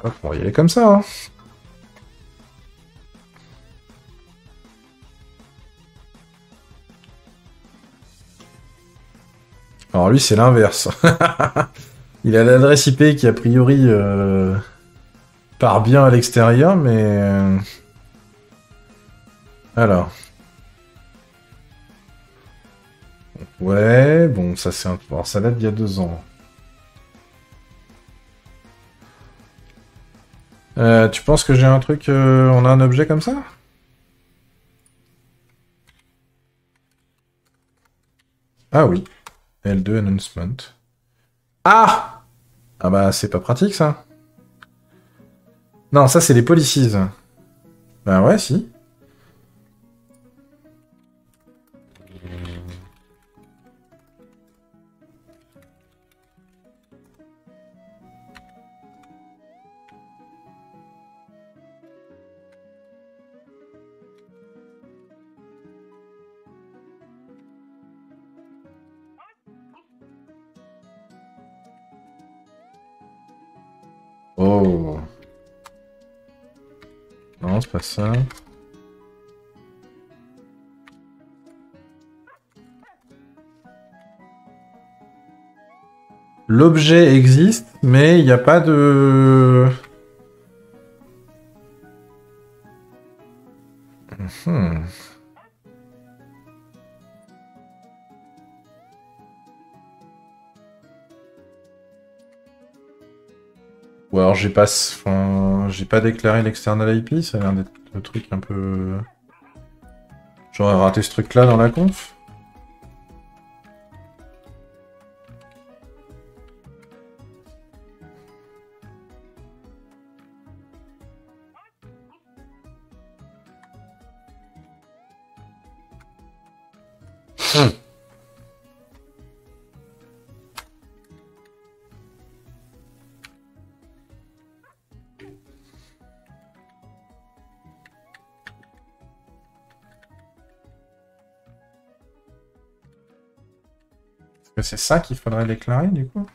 Hop, on va y aller comme ça, hein. Alors lui, c'est l'inverse. Il a l'adresse IP qui, a priori, part bien à l'extérieur, mais... Alors. Ouais, bon, ça c'est un... Alors, ça date d'il y a 2 ans. Tu penses que j'ai un truc... On a un objet comme ça? Ah oui. L2 Announcement. Ah! Ah bah, c'est pas pratique, ça. Non, ça, c'est les policies. Bah ouais, si. Oh. Non, c'est pas ça. L'objet existe, mais il n'y a pas de... Hmm. Ou alors j'ai pas... Enfin, j'ai pas déclaré l'external IP, ça a l'air d'être le truc un peu... J'aurais raté ce truc-là dans la conf. Est-ce que c'est ça qu'il faudrait déclarer, du coup?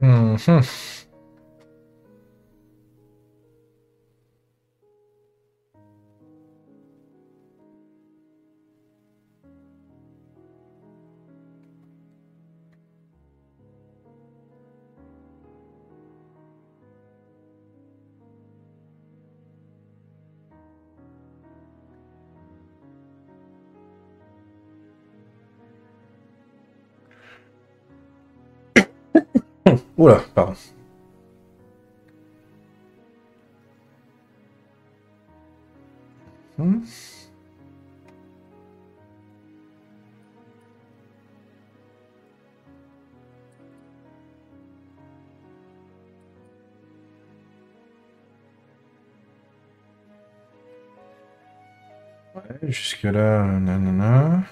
Mhm. Oula, pardon. Hmm. Ouais, jusque-là, nanana.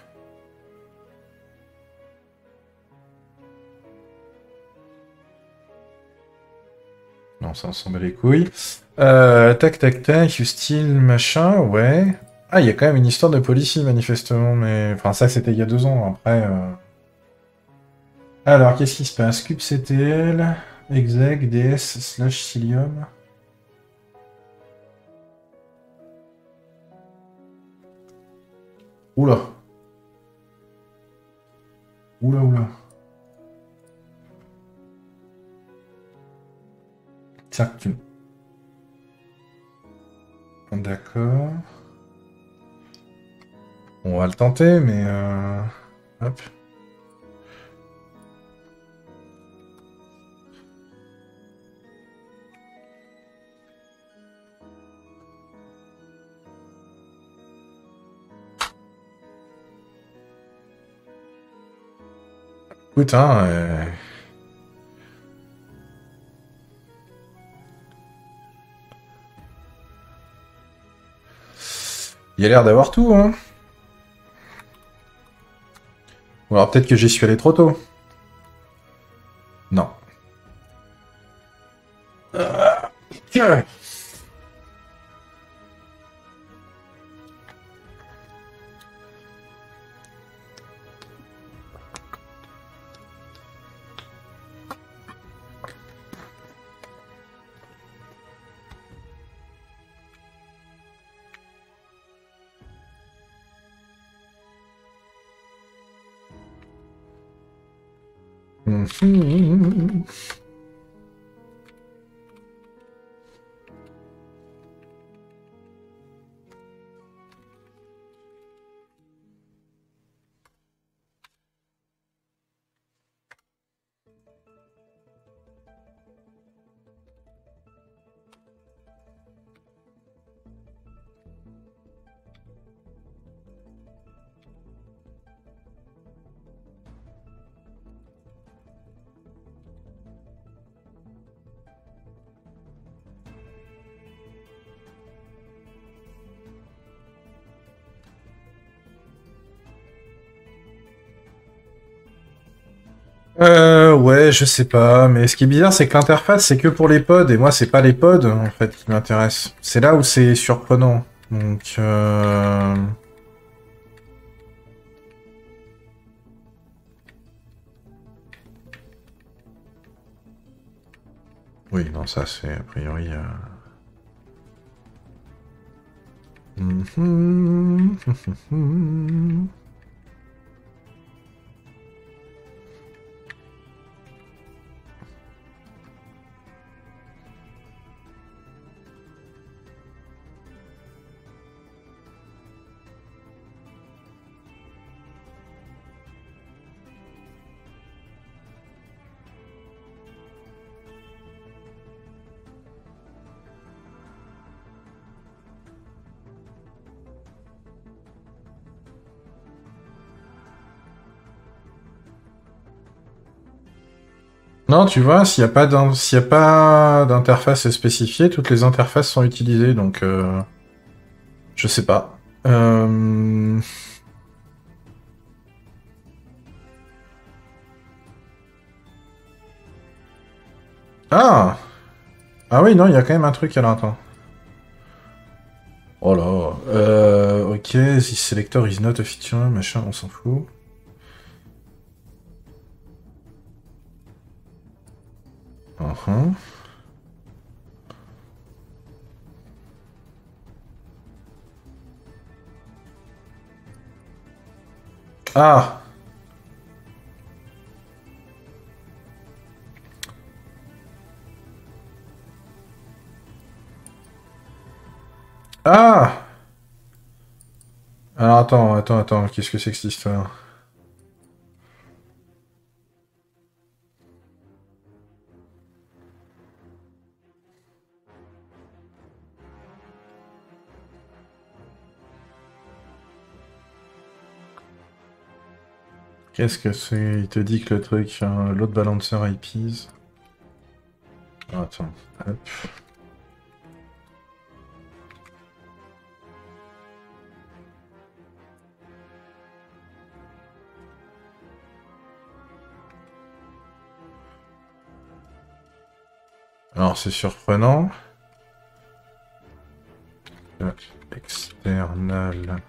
Non, ça, on s'en bat les couilles. Tac, tac, tac, you still, machin, ouais. Ah, il y a quand même une histoire de policy, manifestement, mais... Enfin, ça, c'était il y a 2 ans, après... Alors, qu'est-ce qui se passe? kubectl, exec, ds, slash cilium... Oula. Oula, oula. Tiens, tu... D'accord. On va le tenter, mais... Hop. Écoute, hein, il y a l'air d'avoir tout, hein. Ou alors peut-être que j'y suis allé trop tôt. Non. Tiens. Mhm. Ouais, je sais pas, mais ce qui est bizarre, c'est que l'interface, c'est que pour les pods, et moi, c'est pas les pods, en fait, qui m'intéressent. C'est là où c'est surprenant. Donc, oui, non, ça, c'est a priori... Mhm. Non, tu vois, s'il y a pas d'interface spécifiée, toutes les interfaces sont utilisées, donc je sais pas. Ah! Ah oui, non, il y a quand même un truc, alors attends. Oh là, ok, this selector is not a feature, machin, on s'en fout. Uhum. Ah! Ah! Alors attends, qu'est-ce que c'est que cette histoire? Qu'est-ce que c'est? Il te dit que le truc, l'autre balancer IPs. Attends, hop. Alors c'est surprenant. External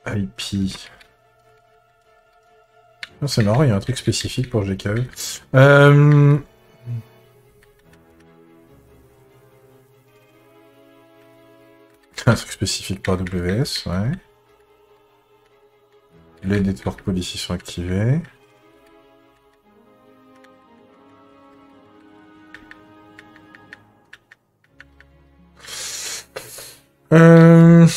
IP. Ah, c'est marrant, il y a un truc spécifique pour GKE. Un truc spécifique pour AWS, ouais. Les network policies sont activés. Euh...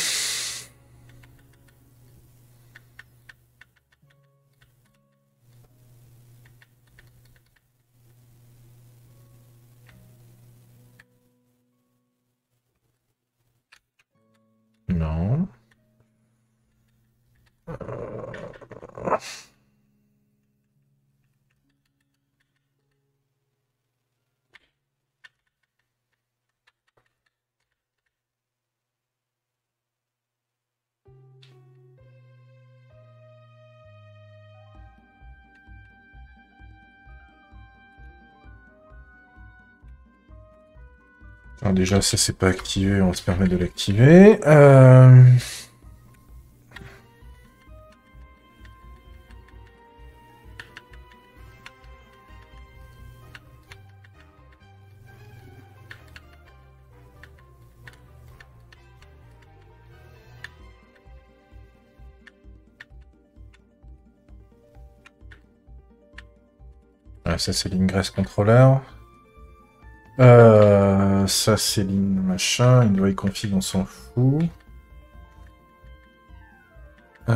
Alors déjà, ça c'est pas activé, on va se permettre de l'activer. Ah, ça c'est l'ingress controller. Ça c'est machin, une config, on s'en fout. Ok,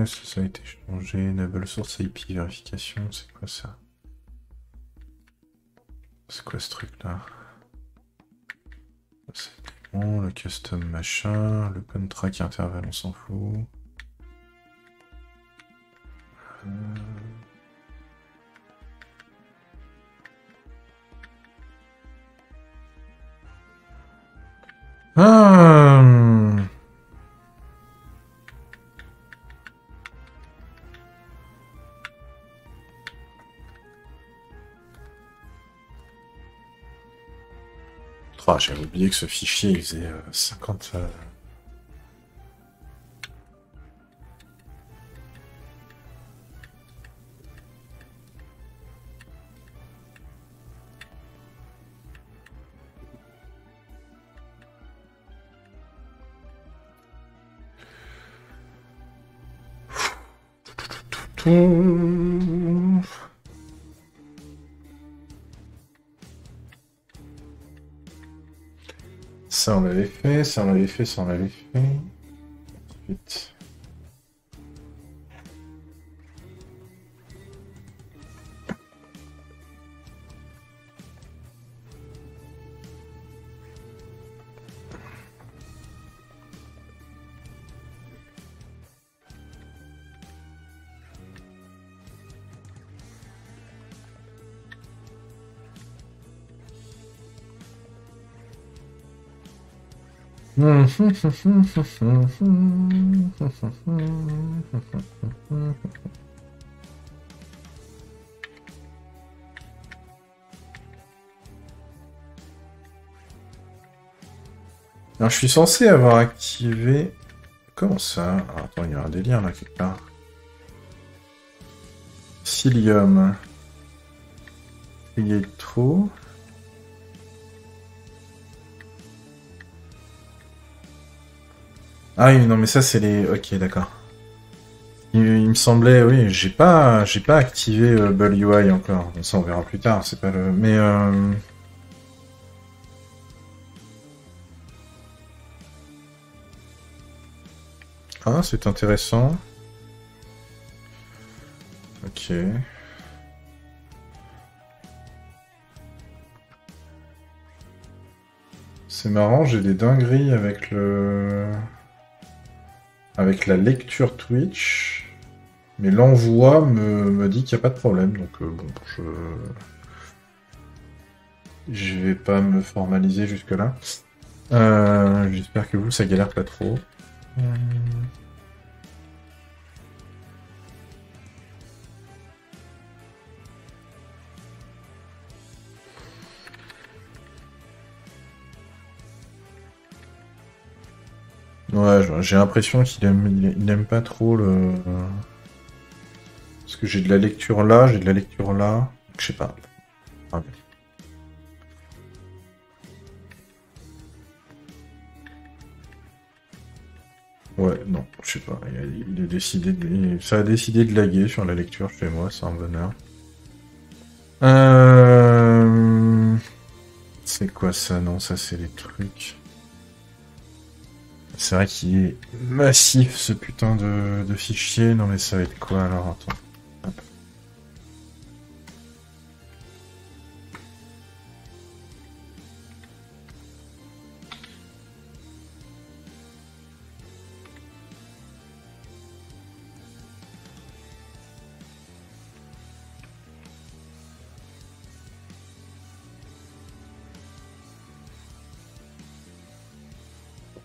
ça a été changé. Enable source IP vérification, c'est quoi ça? C'est quoi ce truc-là? C'est bon, le custom machin, le contract intervalle, on s'en fout. Ah, oh, j'avais oublié que ce fichier il faisait 50. Ça on l'avait fait, ça on l'avait fait, ça on l'avait fait. Vite. Alors, je suis censé avoir activé... Comment ça? Ah, attends, il y a un délire là quelque part. Cilium. Electro. Ah oui, non mais ça c'est les... Ok, d'accord. Il me semblait, oui, j'ai pas activé Bull UI encore. Bon, ça on verra plus tard, c'est pas le... Mais ah, c'est intéressant. Ok. C'est marrant, j'ai des dingueries avec le... Avec la lecture Twitch. Mais l'envoi me dit qu'il n'y a pas de problème, donc bon, je vais pas me formaliser jusque-là. J'espère que vous, ça galère pas trop. Ouais, j'ai l'impression il aime pas trop le... Parce que j'ai de la lecture là, j'ai de la lecture là. Je sais pas. Ah, bien. Ouais, non, je sais pas. Il a décidé ça a décidé de laguer sur la lecture chez moi, c'est un bonheur. C'est quoi ça? Non, ça c'est les trucs. C'est vrai qu'il est massif ce putain de fichier. Non mais ça va être quoi alors? Attends. Hop.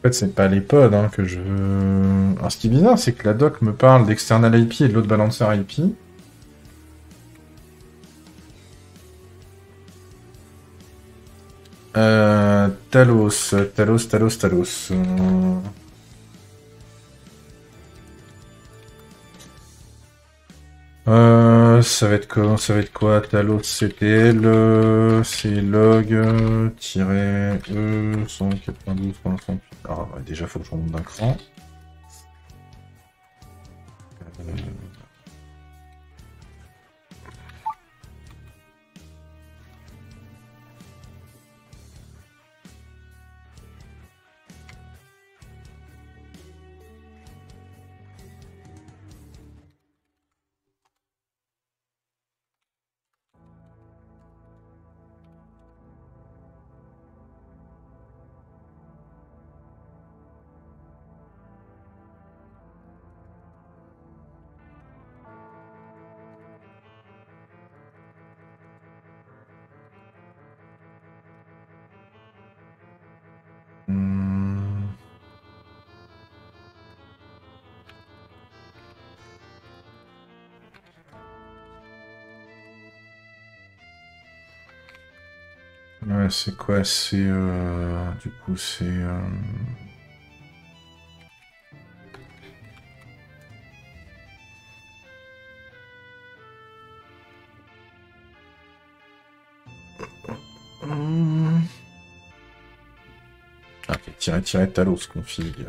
fait, c'est pas les pods hein, que je veux. Alors, ce qui est bizarre, c'est que la doc me parle d'external IP et de l'autre balancer IP. Talos, Talos, Talos, Talos. Ça va être quoi? Ça va être quoi? Talos CTL, c'est log, tiret E, 192, 358. Ah, ouais, déjà, faut que je remonte d'un cran. Hmm. Ouais, c'est quoi? C'est... Du coup, c'est... Ok, tiret, Talos config.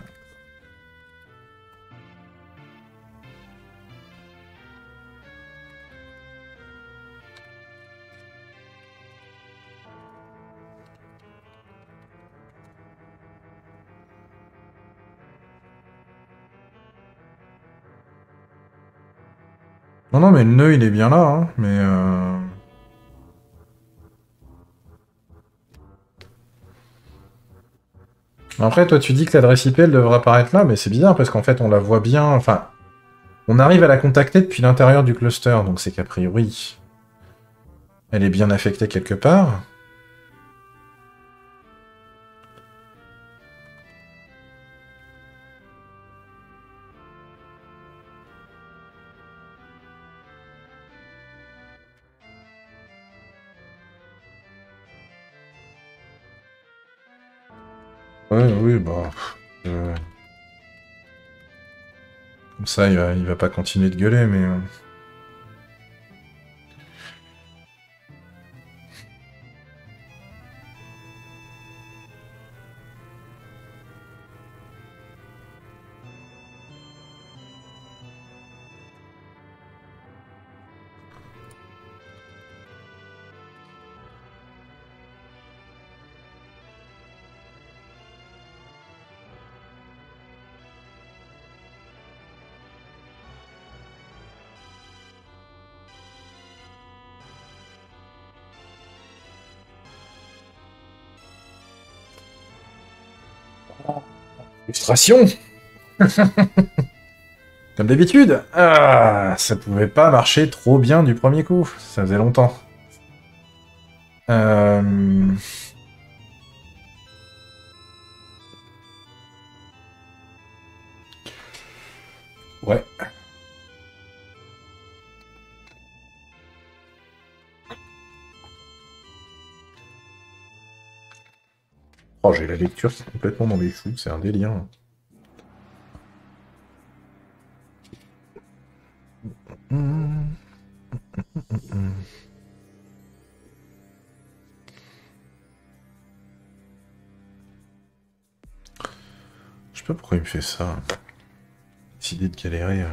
Non, non, mais le nœud, il est bien là, hein, mais... Après, toi, tu dis que l'adresse IP, elle devrait apparaître là, mais c'est bizarre, parce qu'en fait, on la voit bien... Enfin, on arrive à la contacter depuis l'intérieur du cluster, donc c'est qu'a priori, elle est bien affectée quelque part. Ouais, oui, bah... Comme ça, il va pas continuer de gueuler, mais... Frustration. Comme d'habitude. Ah, ça pouvait pas marcher trop bien du premier coup. Ça faisait longtemps. Euh... Ouais. Oh, j'ai la lecture qui est complètement dans les choux, c'est un délire. Je sais pas pourquoi il me fait ça. Décidé de galérer.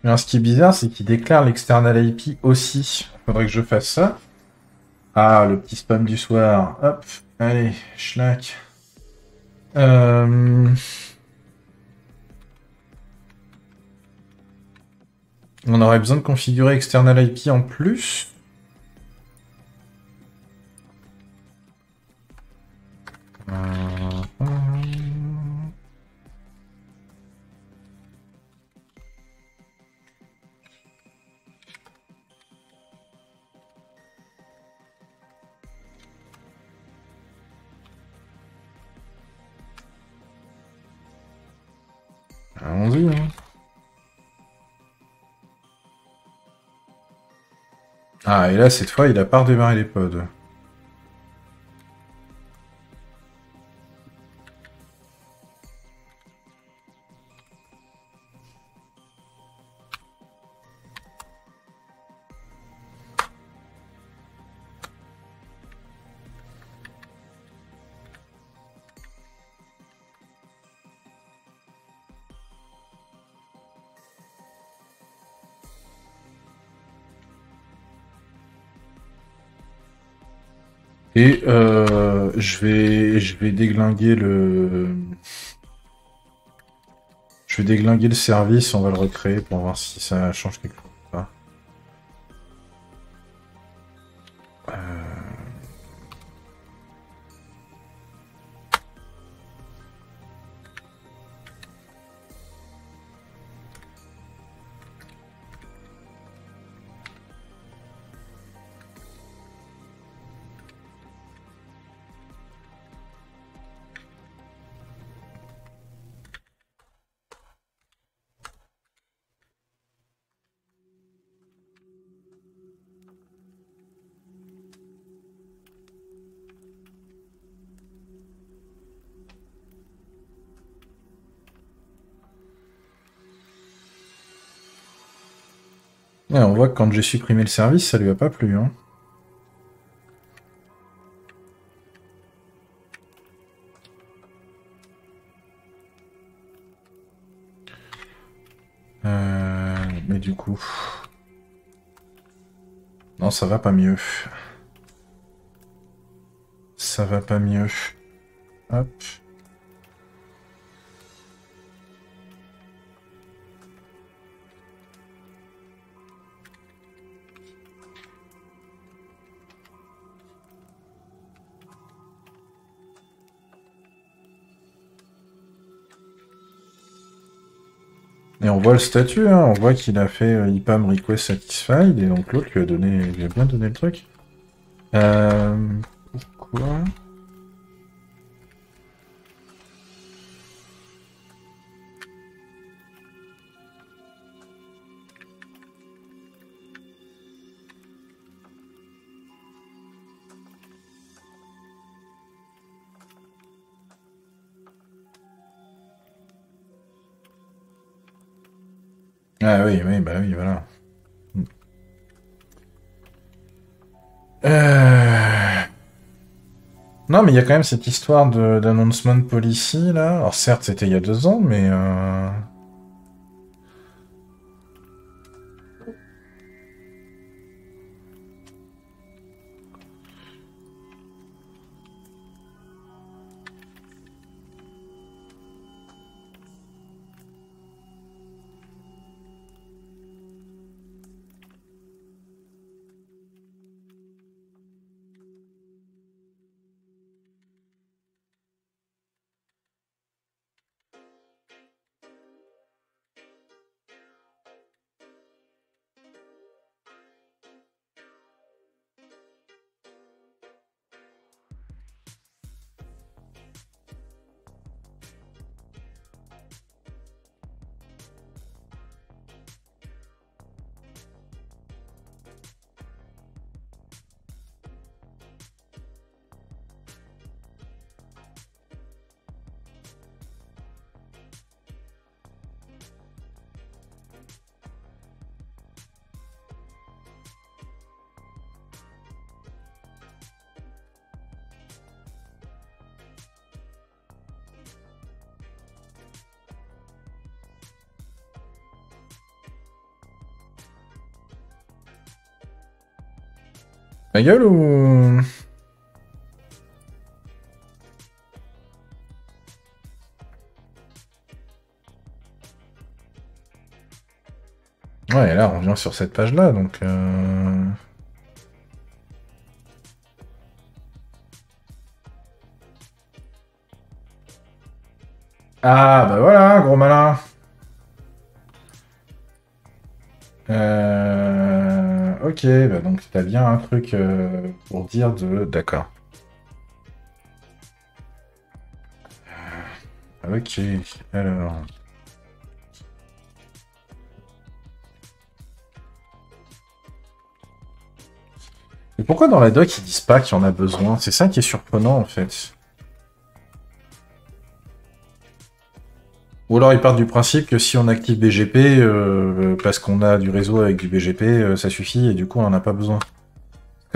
Mais alors, ce qui est bizarre, c'est qu'il déclare l'external IP aussi. Faudrait que je fasse ça. Ah, le petit spam du soir. Hop, allez, schnack. Euh... On aurait besoin de configurer external IP en plus. Euh, Allons-y, hein. Ah, et là, cette fois, il a pas redémarré les pods. Et je vais déglinguer le... Je vais déglinguer le service, on va le recréer pour voir si ça change quelque chose ou pas. Ouais, on voit que quand j'ai supprimé le service, ça lui a pas plu, hein. Mais du coup... Non, ça va pas mieux. Ça va pas mieux. Hop. Et on voit le statut, hein. On voit qu'il a fait IPAM request satisfied, et donc l'autre lui a bien donné le truc. Pourquoi? Ah oui, oui, bah oui, voilà. Euh... Non, mais il y a quand même cette histoire d'announcement policy, là. Alors certes, c'était il y a 2 ans, mais... Ma gueule ou... Ouais, là, on revient sur cette page-là, donc... Ah, bah voilà, gros malin. Ok, bah donc t'as bien un truc pour dire de... D'accord. Ok, alors... Et pourquoi dans la doc ils disent pas qu'il y en a besoin? C'est ça qui est surprenant en fait. Ou alors ils partent du principe que si on active BGP, parce qu'on a du réseau avec du BGP, ça suffit et du coup on n'en a pas besoin.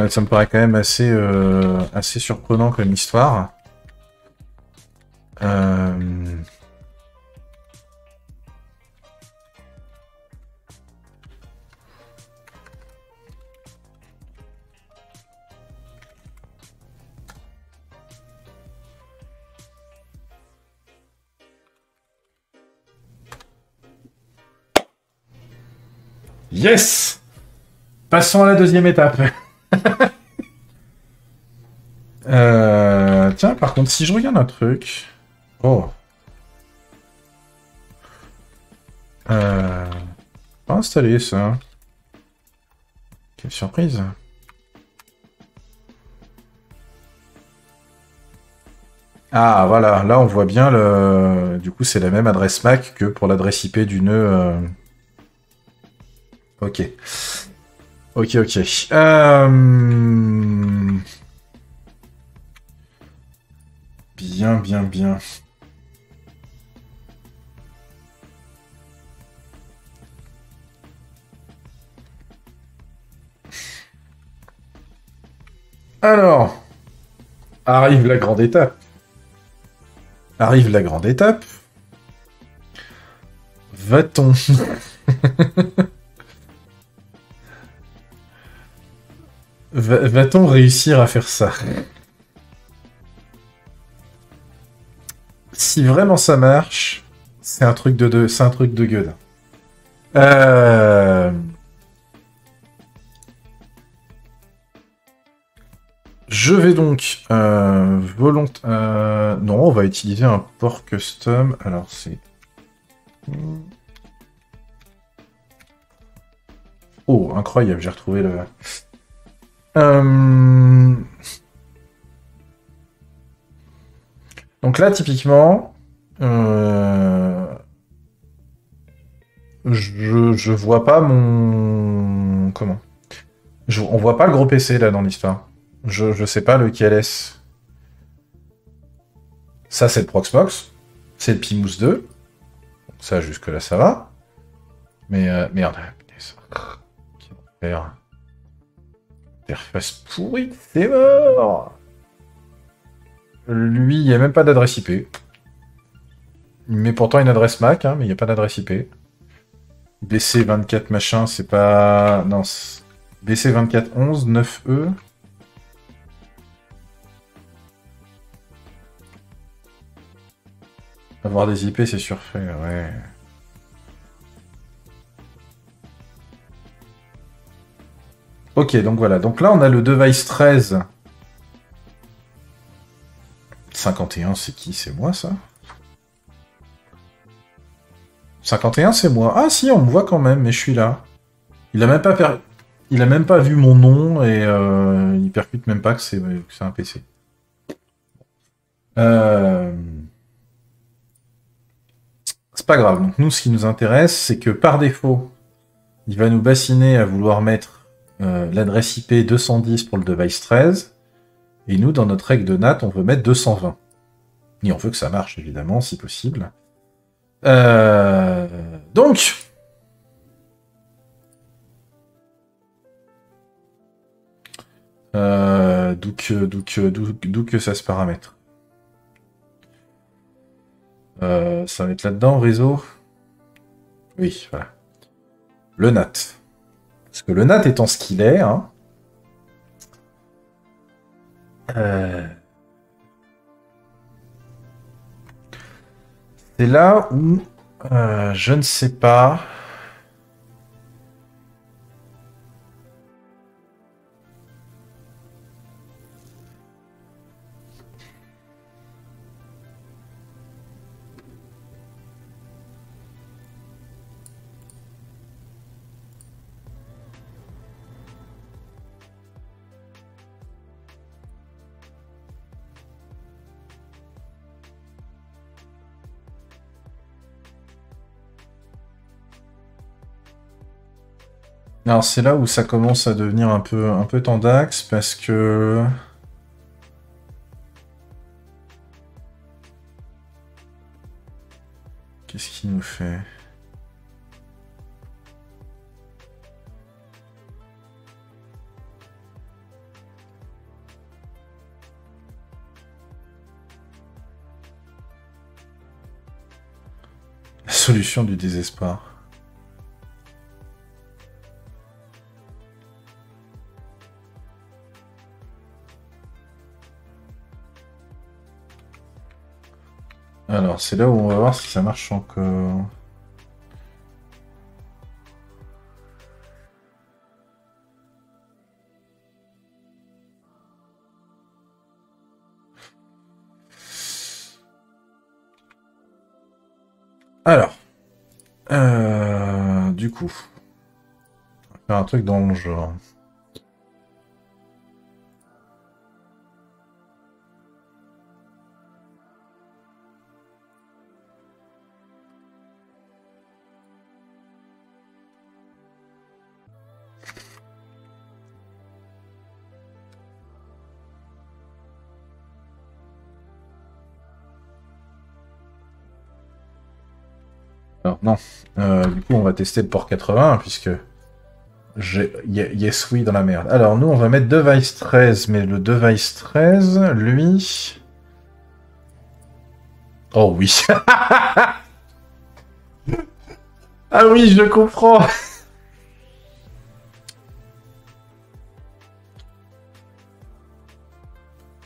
Ça me paraît quand même assez surprenant comme histoire. Yes! Passons à la deuxième étape. Tiens, par contre, si je regarde un truc... Oh. Pas installé, ça. Quelle surprise. Ah, voilà. Là, on voit bien le... Du coup, c'est la même adresse MAC que pour l'adresse IP du nœud... Ok. Ok, ok. Bien, bien, bien. Alors, arrive la grande étape. Arrive la grande étape. Va-t-on... Va-t-on réussir à faire ça? Si vraiment ça marche, c'est un truc c'est un truc de gueule. Je vais donc non, on va utiliser un port custom. Alors c'est... Oh, incroyable, j'ai retrouvé le... Donc là, typiquement, je vois pas mon... Comment? On voit pas le gros PC, là, dans l'histoire. Je sais pas lequel est-ce. Ça, c'est le Proxmox. C'est le Pimous 2. Donc ça, jusque-là, ça va. Mais, merde. Quel enfer. Interface pourrie, c'est mort. Lui, il n'y a même pas d'adresse IP. Il met pourtant une adresse MAC, hein, mais il n'y a pas d'adresse IP. BC24 machin, c'est pas... Non, BC2411, 9E. Avoir des IP, c'est surfait, ouais. Ok, donc voilà. Donc là, on a le device 13. 51, c'est qui? C'est moi, ça? 51, c'est moi. Ah si, on me voit quand même, mais je suis là. Il a même pas, il a même pas vu mon nom et il percute même pas que c'est un PC. C'est pas grave. Donc nous, ce qui nous intéresse, c'est que par défaut, il va nous bassiner à vouloir mettre l'adresse IP 210 pour le device 13. Et nous, dans notre règle de NAT, on veut mettre 220. Et on veut que ça marche, évidemment, si possible. Donc... D'où que ça se paramètre. Ça va être là-dedans, réseau. Oui, voilà. Le NAT. Parce que le NAT étant ce qu'il est, hein, C'est là où je ne sais pas. Alors c'est là où ça commence à devenir un peu tendax parce que qu'est-ce qu'il nous fait? La solution du désespoir. Alors, c'est là où on va voir si ça marche encore. Alors, du coup, on va faire un truc dans le genre. Alors, non. Du coup, on va tester le port 80, puisque j'ai Yes Oui dans la merde. Alors, nous, on va mettre device 13, mais le device 13, lui... Oh oui. Ah oui, je comprends.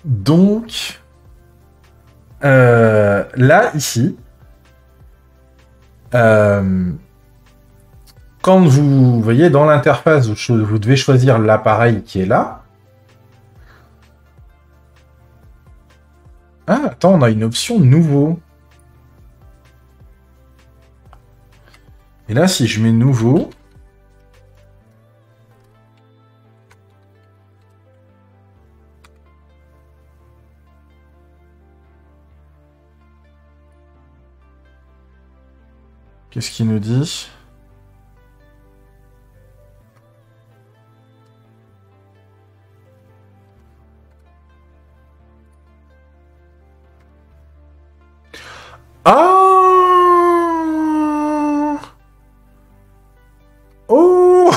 Donc, là, ici, quand vous voyez dans l'interface, vous devez choisir l'appareil qui est là. Ah, attends, on a une option nouveau. Et là, si je mets nouveau... Qu'est-ce qu'il nous dit? Ah! Oh!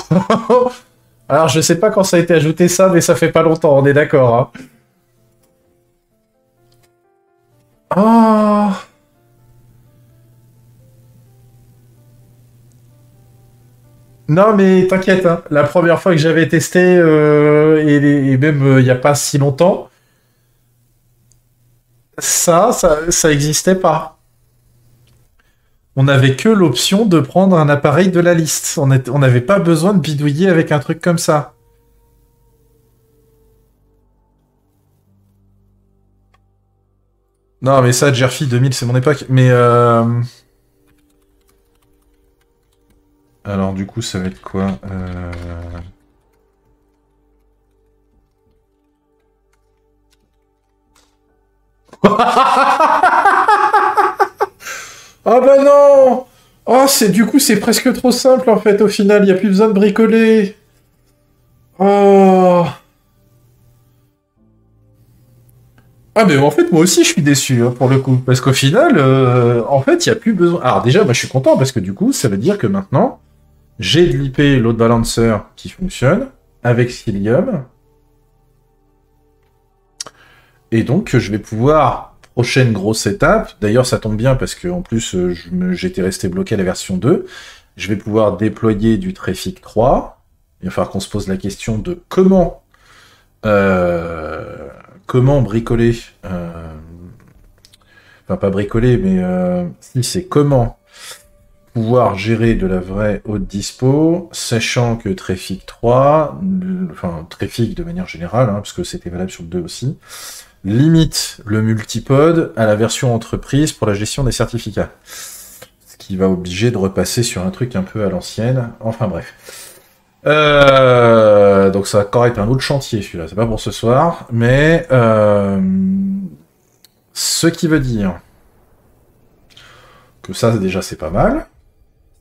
Alors, je sais pas quand ça a été ajouté ça, mais ça fait pas longtemps, on est d'accord, hein. Ah! Non, mais t'inquiète, hein. La première fois que j'avais testé, et même il n'y a pas si longtemps, ça existait pas. On n'avait que l'option de prendre un appareil de la liste. On n'avait pas besoin de bidouiller avec un truc comme ça. Non, mais ça, Jerfy 2000, c'est mon époque. Mais alors, du coup, ça va être quoi? Ah bah non! Oh, du coup, c'est presque trop simple, en fait, au final. Il n'y a plus besoin de bricoler. Oh... Ah mais en fait moi aussi je suis déçu hein, pour le coup parce qu'au final en fait il n'y a plus besoin. Alors déjà moi je suis content parce que du coup ça veut dire que maintenant j'ai de l'IP load balancer qui fonctionne avec Cilium et donc je vais pouvoir prochaine grosse étape. D'ailleurs ça tombe bien parce que en plus j'étais resté bloqué à la version 2. Je vais pouvoir déployer du Trafic 3. Il va falloir qu'on se pose la question de comment comment bricoler. Enfin, pas bricoler, mais si c'est comment pouvoir gérer de la vraie haute dispo, sachant que Trafic 3, enfin Trafic de manière générale, hein, parce que c'était valable sur le 2 aussi, limite le multipod à la version entreprise pour la gestion des certificats. Ce qui va obliger de repasser sur un truc un peu à l'ancienne. Enfin bref. Donc ça va encore être un autre chantier celui-là, c'est pas pour ce soir, mais ce qui veut dire que ça déjà c'est pas mal.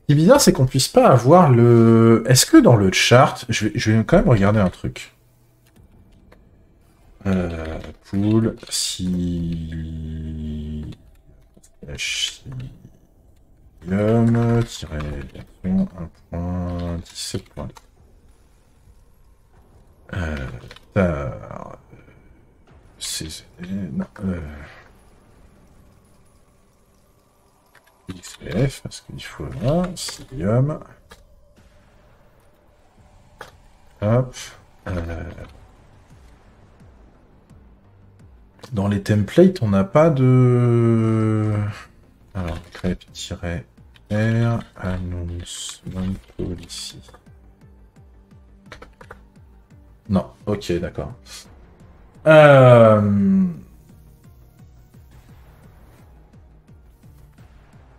Ce qui est bizarre, c'est qu'on puisse pas avoir le... Est-ce que dans le chart... Je vais quand même regarder un truc. Pool, si... Version 1.17. Non, XPF, parce qu'il faut là, Cilium. Hop. Dans les templates, on n'a pas de... Alors, crêpe-r, announcement policy. Non, ok, d'accord.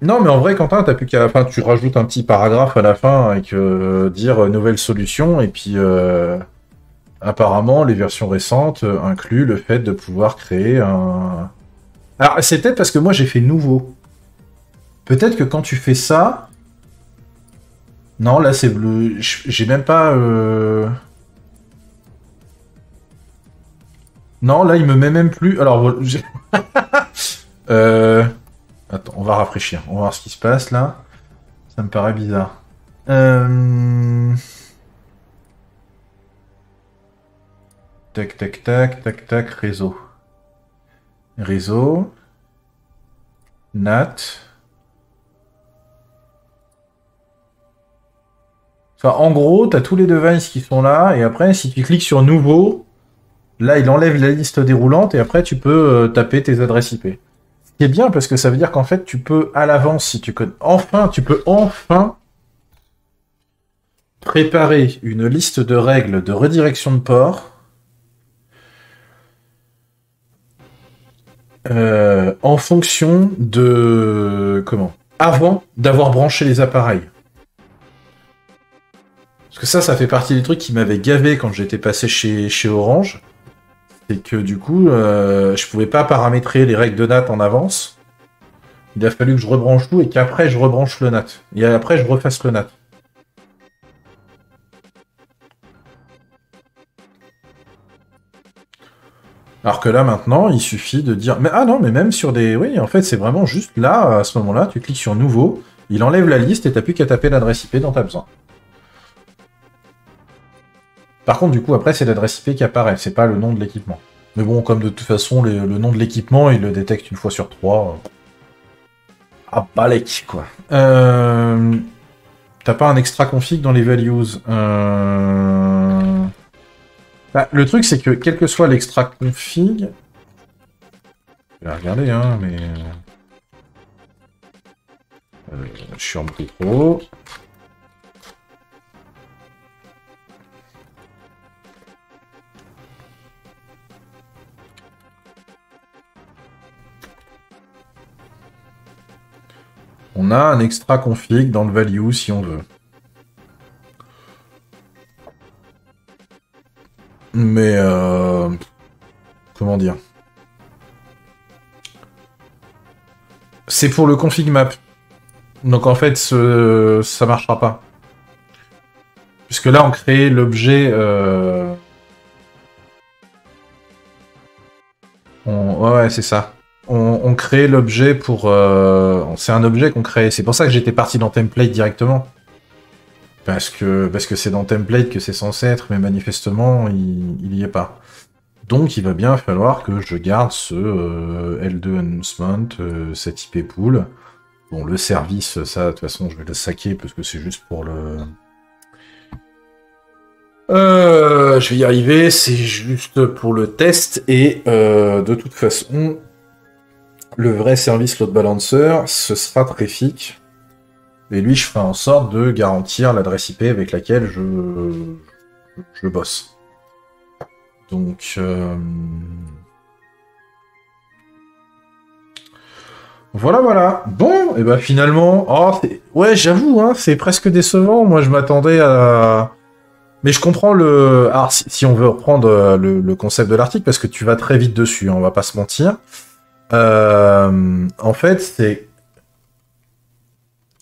Non, mais en vrai, Quentin, t'as plus qu'à... Enfin, tu rajoutes un petit paragraphe à la fin avec dire nouvelle solution, et puis apparemment, les versions récentes incluent le fait de pouvoir créer un... Alors, c'est peut-être parce que moi, j'ai fait nouveau. Peut-être que quand tu fais ça... Non, là, c'est bleu. J'ai même pas... Non, là, il me met même plus... Alors, Attends, on va rafraîchir. On va voir ce qui se passe, là. Ça me paraît bizarre. Tac, tac, tac, tac, tac, réseau. Réseau. NAT. Enfin, en gros, t'as tous les devices qui sont là, et après, si tu cliques sur nouveau, là, il enlève la liste déroulante, et après, tu peux taper tes adresses IP. Ce qui est bien, parce que ça veut dire qu'en fait, tu peux, à l'avance, si tu connais... Enfin, tu peux enfin préparer une liste de règles de redirection de port en fonction de... Comment? Avant d'avoir branché les appareils. Parce que ça fait partie des trucs qui m'avaient gavé quand j'étais passé chez Orange. C'est que du coup, je pouvais pas paramétrer les règles de NAT en avance. Il a fallu que je rebranche tout et qu'après je rebranche le NAT. Et après je refasse le NAT. Alors que là maintenant, il suffit de dire... Mais, ah non, mais même sur des... Oui, en fait, c'est vraiment juste là, à ce moment-là, tu cliques sur Nouveau, il enlève la liste et t'as plus qu'à taper l'adresse IP dont t'as besoin. Par contre, du coup, après, c'est l'adresse IP qui apparaît, c'est pas le nom de l'équipement. Mais bon, comme de toute façon, le nom de l'équipement, il le détecte une fois sur 3. Ah, balèque, quoi. T'as pas un extra config dans les values. Bah, le truc, c'est que, quel que soit l'extra config... Je vais regarder, hein, mais... je suis en pro. On a un extra config dans le value si on veut. Mais comment dire? C'est pour le config map. Donc en fait, ça marchera pas. Puisque là, on crée l'objet... Ouais, c'est ça. On crée l'objet pour... C'est un objet qu'on crée. C'est pour ça que j'étais parti dans template directement. Parce que c'est dans template que c'est censé être, mais manifestement, il y est pas. Donc il va bien falloir que je garde ce L2 announcement, cet IP pool. Bon, le service, ça, de toute façon, je vais le saquer parce que c'est juste pour le... Je vais y arriver, c'est juste pour le test, et de toute façon, le vrai service load balancer, ce sera Trafic. Et lui, je ferai en sorte de garantir l'adresse IP avec laquelle je bosse. Donc, voilà, voilà. Bon, et ben finalement, oh, ouais, j'avoue, hein, c'est presque décevant. Moi, je m'attendais à... Mais je comprends le... Alors, si on veut reprendre le concept de l'article, parce que tu vas très vite dessus, hein, on va pas se mentir. En fait, c'est...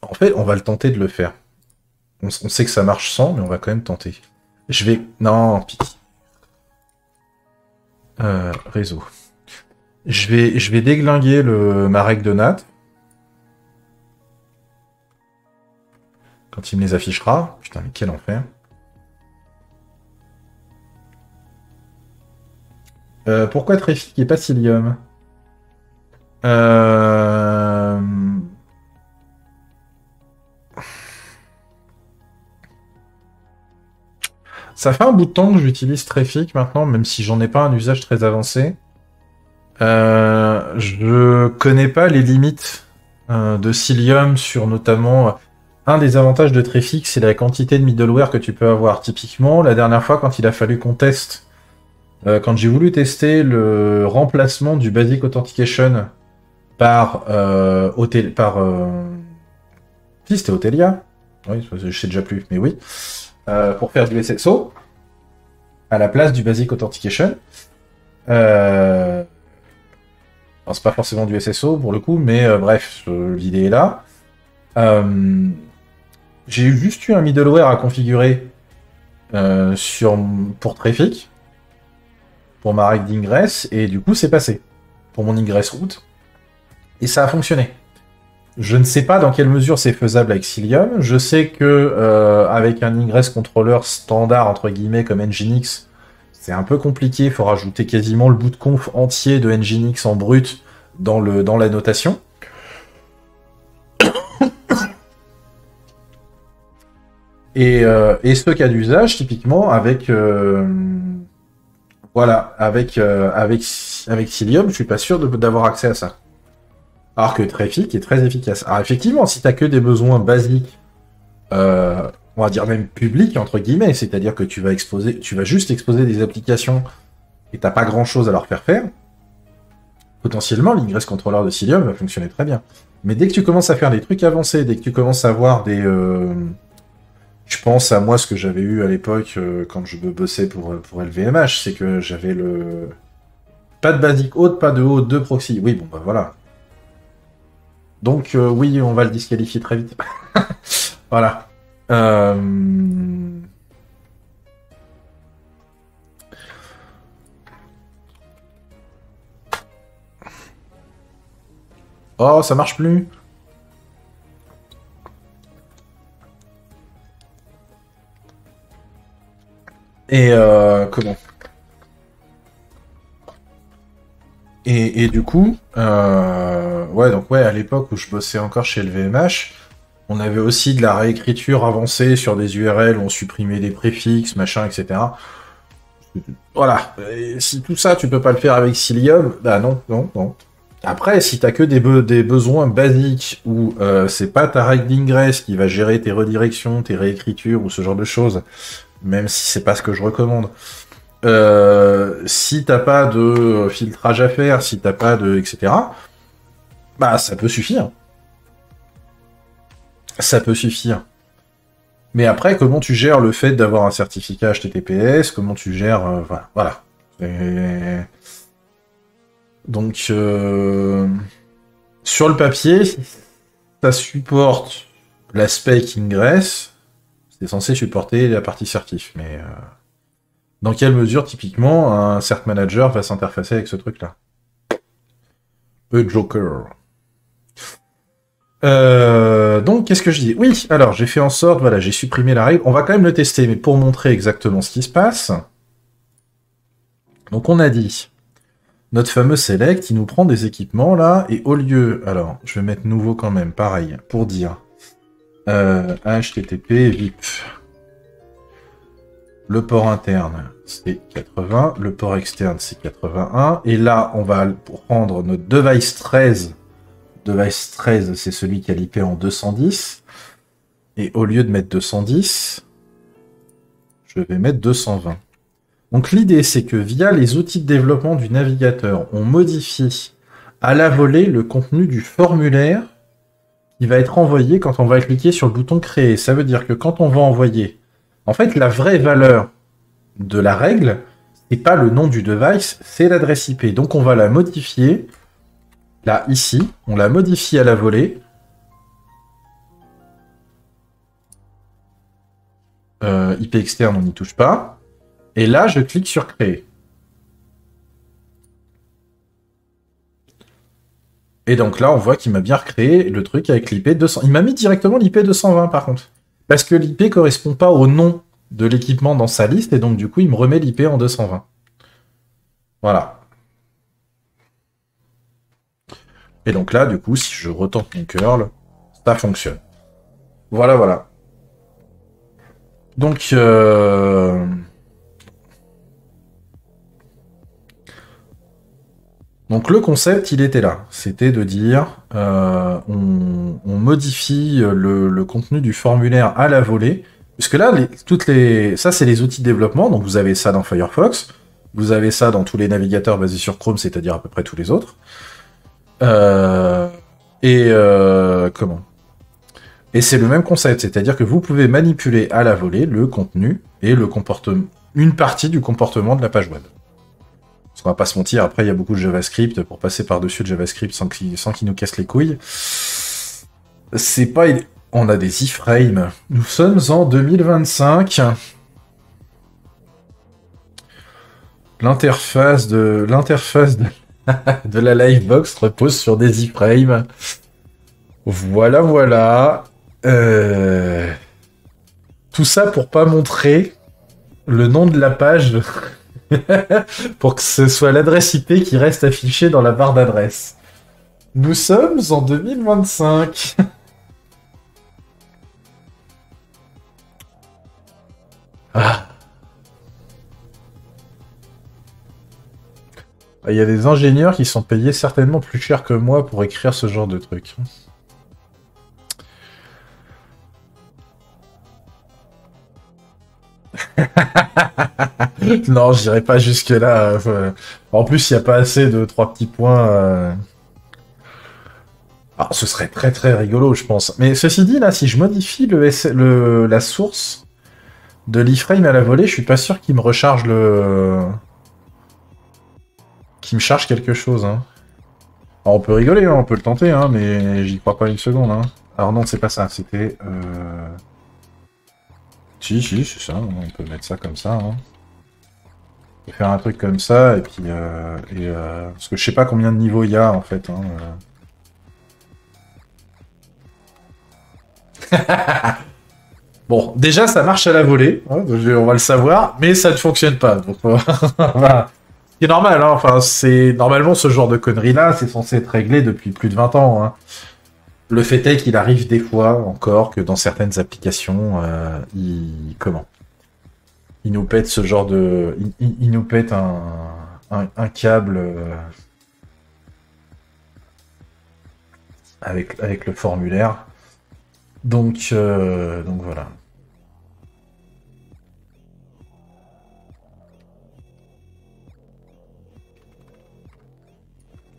En fait, on va le tenter de le faire. On sait que ça marche sans, mais on va quand même tenter. Je vais... Non, pitié. Réseau. Je vais déglinguer ma règle de NAT. Quand il me les affichera. Putain, mais quel enfer. Pourquoi Trafic et pas Cilium? Ça fait un bout de temps que j'utilise Trafic maintenant, même si j'en ai pas un usage très avancé. Je connais pas les limites de Cilium sur notamment... Un des avantages de Trafic, c'est la quantité de middleware que tu peux avoir. Typiquement, la dernière fois, quand il a fallu qu'on teste, quand j'ai voulu tester le remplacement du Basic Authentication par... Si, c'était Autelia. Oui, je sais déjà plus, mais oui. Pour faire du SSO, à la place du Basic Authentication. Alors, c'est pas forcément du SSO pour le coup, mais bref, l'idée est là. J'ai juste eu un middleware à configurer pour Trafic, pour ma règle d'ingress, et du coup c'est passé pour mon ingress route, et ça a fonctionné. Je ne sais pas dans quelle mesure c'est faisable avec Cilium. Je sais que avec un ingress controller standard entre guillemets comme Nginx, c'est un peu compliqué. Il faut rajouter quasiment le bout de conf entier de Nginx en brut dans la notation. Et ce cas d'usage, typiquement, avec voilà, avec Cilium, je suis pas sûr d'avoir accès à ça. Alors que Trafic est très efficace. Alors effectivement, si t'as que des besoins basiques, on va dire même publics entre guillemets, c'est-à-dire que tu vas juste exposer des applications et t'as pas grand-chose à leur faire, potentiellement l'ingress controller de Cilium va fonctionner très bien. Mais dès que tu commences à faire des trucs avancés, dès que tu commences à avoir des je pense à moi ce que j'avais eu à l'époque quand je bossais pour LVMH, c'est que j'avais le... Pas de basic haute, pas de haute, de proxy. Oui, bon bah voilà. Donc oui, on va le disqualifier très vite. Voilà. Oh, ça marche plus. Et comment? Et du coup, ouais, donc ouais, à l'époque où je bossais encore chez LVMH, on avait aussi de la réécriture avancée sur des URL où on supprimait des préfixes, machin, etc. Voilà. Et si tout ça, tu peux pas le faire avec Cilium, bah non, non, non. Après, si t'as que des besoins basiques où c'est pas ta règle d'ingress qui va gérer tes redirections, tes réécritures ou ce genre de choses, même si c'est pas ce que je recommande, si t'as pas de filtrage à faire, si t'as pas de... etc., bah ça peut suffire. Ça peut suffire. Mais après, comment tu gères le fait d'avoir un certificat HTTPS? Comment tu gères... voilà. Donc, sur le papier, ça supporte l'aspect ingress, c'est censé supporter la partie certif, mais dans quelle mesure, typiquement, un cert manager va s'interfacer avec ce truc-là? Joker. Donc, qu'est-ce que je dis? Oui, alors, j'ai fait en sorte, voilà, j'ai supprimé la règle. On va quand même le tester, mais pour montrer exactement ce qui se passe. Donc, on a dit, notre fameux select, il nous prend des équipements, là, et au lieu... Alors, je vais mettre nouveau quand même, pareil, pour dire... HTTP VIP. Le port interne, c'est 80. Le port externe, c'est 81. Et là, on va prendre notre device 13. Device 13, c'est celui qui a l'IP en 210. Et au lieu de mettre 210, je vais mettre 220. Donc l'idée, c'est que via les outils de développement du navigateur, on modifie à la volée le contenu du formulaire qui va être envoyé quand on va cliquer sur le bouton créer. Ça veut dire que quand on va envoyer, en fait, la vraie valeur de la règle, c'est pas le nom du device, c'est l'adresse IP. Donc on va la modifier. Là, ici, on la modifie à la volée. IP externe, on n'y touche pas. Et là, je clique sur créer. Et donc là, on voit qu'il m'a bien recréé le truc avec l'IP 200. Il m'a mis directement l'IP 220 par contre. Parce que l'IP correspond pas au nom de l'équipement dans sa liste, et donc du coup, il me remet l'IP en 220. Voilà. Et donc là, du coup, si je retente mon curl, ça fonctionne. Voilà, voilà. Donc, donc le concept, il était là. C'était de dire, on modifie le contenu du formulaire à la volée. Puisque là, ça, c'est les outils de développement. Donc vous avez ça dans Firefox. Vous avez ça dans tous les navigateurs basés sur Chrome, c'est-à-dire à peu près tous les autres. Comment ? Et c'est le même concept, c'est-à-dire que vous pouvez manipuler à la volée le contenu et le comportement, une partie du comportement de la page web. Parce qu'on va pas se mentir, après il y a beaucoup de JavaScript, pour passer par-dessus le JavaScript sans qu'il nous casse les couilles. C'est pas... On a des iframes. Nous sommes en 2025. L'interface de la Livebox repose sur des iframes. Voilà, voilà. Tout ça pour pas montrer le nom de la page pour que ce soit l'adresse IP qui reste affichée dans la barre d'adresse. Nous sommes en 2025. Ah. Il y a des ingénieurs qui sont payés certainement plus cher que moi pour écrire ce genre de truc. Non, j'irai pas jusque-là. En plus, il n'y a pas assez de 3 petits points. Ah, ce serait très très rigolo, je pense. Mais ceci dit, là, si je modifie la source de l'iframe à la volée, je suis pas sûr qu'il me recharge qu'il me charge quelque chose. Hein. Alors, on peut rigoler, hein, on peut le tenter, hein, mais j'y crois pas une seconde. Hein. Alors non, c'est pas ça, c'était... Si, c'est ça, on peut mettre ça comme ça. Hein. On peut faire un truc comme ça, et puis... parce que je sais pas combien de niveaux il y a, en fait. Hein, Bon, déjà, ça marche à la volée, hein, on va le savoir, mais ça ne fonctionne pas. Donc, voilà. C'est normal, hein, enfin, c'est... Normalement, ce genre de conneries-là, c'est censé être réglé depuis plus de 20 ans. Hein. Le fait est qu'il arrive des fois, encore, que dans certaines applications, il nous pète ce genre de... Il nous pète un câble avec le formulaire. Donc voilà.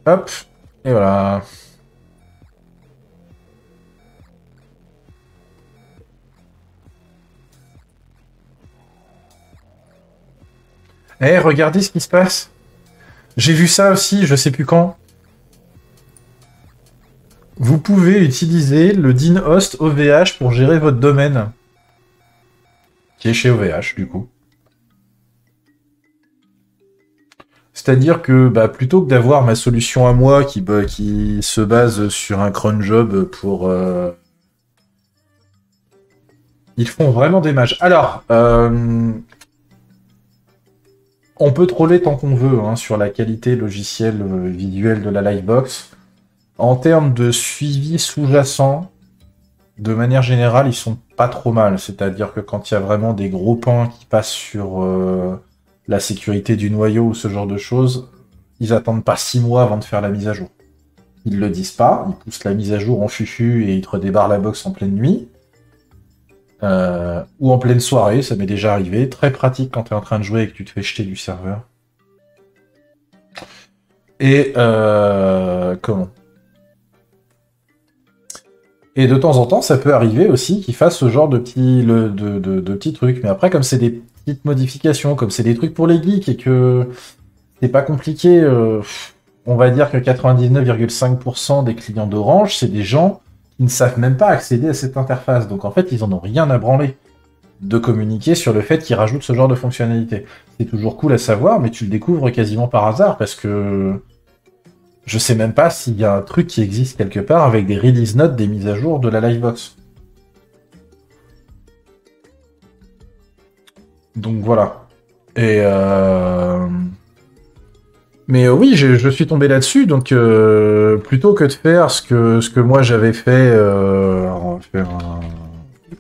Hop, et voilà. Eh, regardez ce qui se passe. J'ai vu ça aussi, je sais plus quand. Vous pouvez utiliser le DynHost OVH pour gérer votre domaine. Qui est chez OVH, du coup. C'est-à-dire que plutôt que d'avoir ma solution à moi qui se base sur un cron job pour... Ils font vraiment des mages. Alors, on peut troller tant qu'on veut hein, sur la qualité logicielle visuelle de la Livebox. En termes de suivi sous-jacent, de manière générale, ils sont pas trop mal. C'est-à-dire que quand il y a vraiment des gros pans qui passent sur la sécurité du noyau ou ce genre de choses, ils attendent pas 6 mois avant de faire la mise à jour. Ils le disent pas, ils poussent la mise à jour en fufu et ils te redébarrent la box en pleine nuit. Ou en pleine soirée, ça m'est déjà arrivé. Très pratique quand tu es en train de jouer et que tu te fais jeter du serveur. Et comment Et de temps en temps, ça peut arriver aussi qu'ils fassent ce genre de petits trucs. Mais après, comme c'est des petites modifications, comme c'est des trucs pour les geeks et que c'est pas compliqué, on va dire que 99,5% des clients d'Orange, c'est des gens qui ne savent même pas accéder à cette interface. Donc en fait, ils en ont rien à branler de communiquer sur le fait qu'ils rajoutent ce genre de fonctionnalité. C'est toujours cool à savoir, mais tu le découvres quasiment par hasard parce que je sais même pas s'il y a un truc qui existe quelque part avec des release notes, des mises à jour de la Livebox. Donc voilà. Et mais oui, je suis tombé là-dessus, donc plutôt que de faire ce que moi j'avais fait, alors on va faire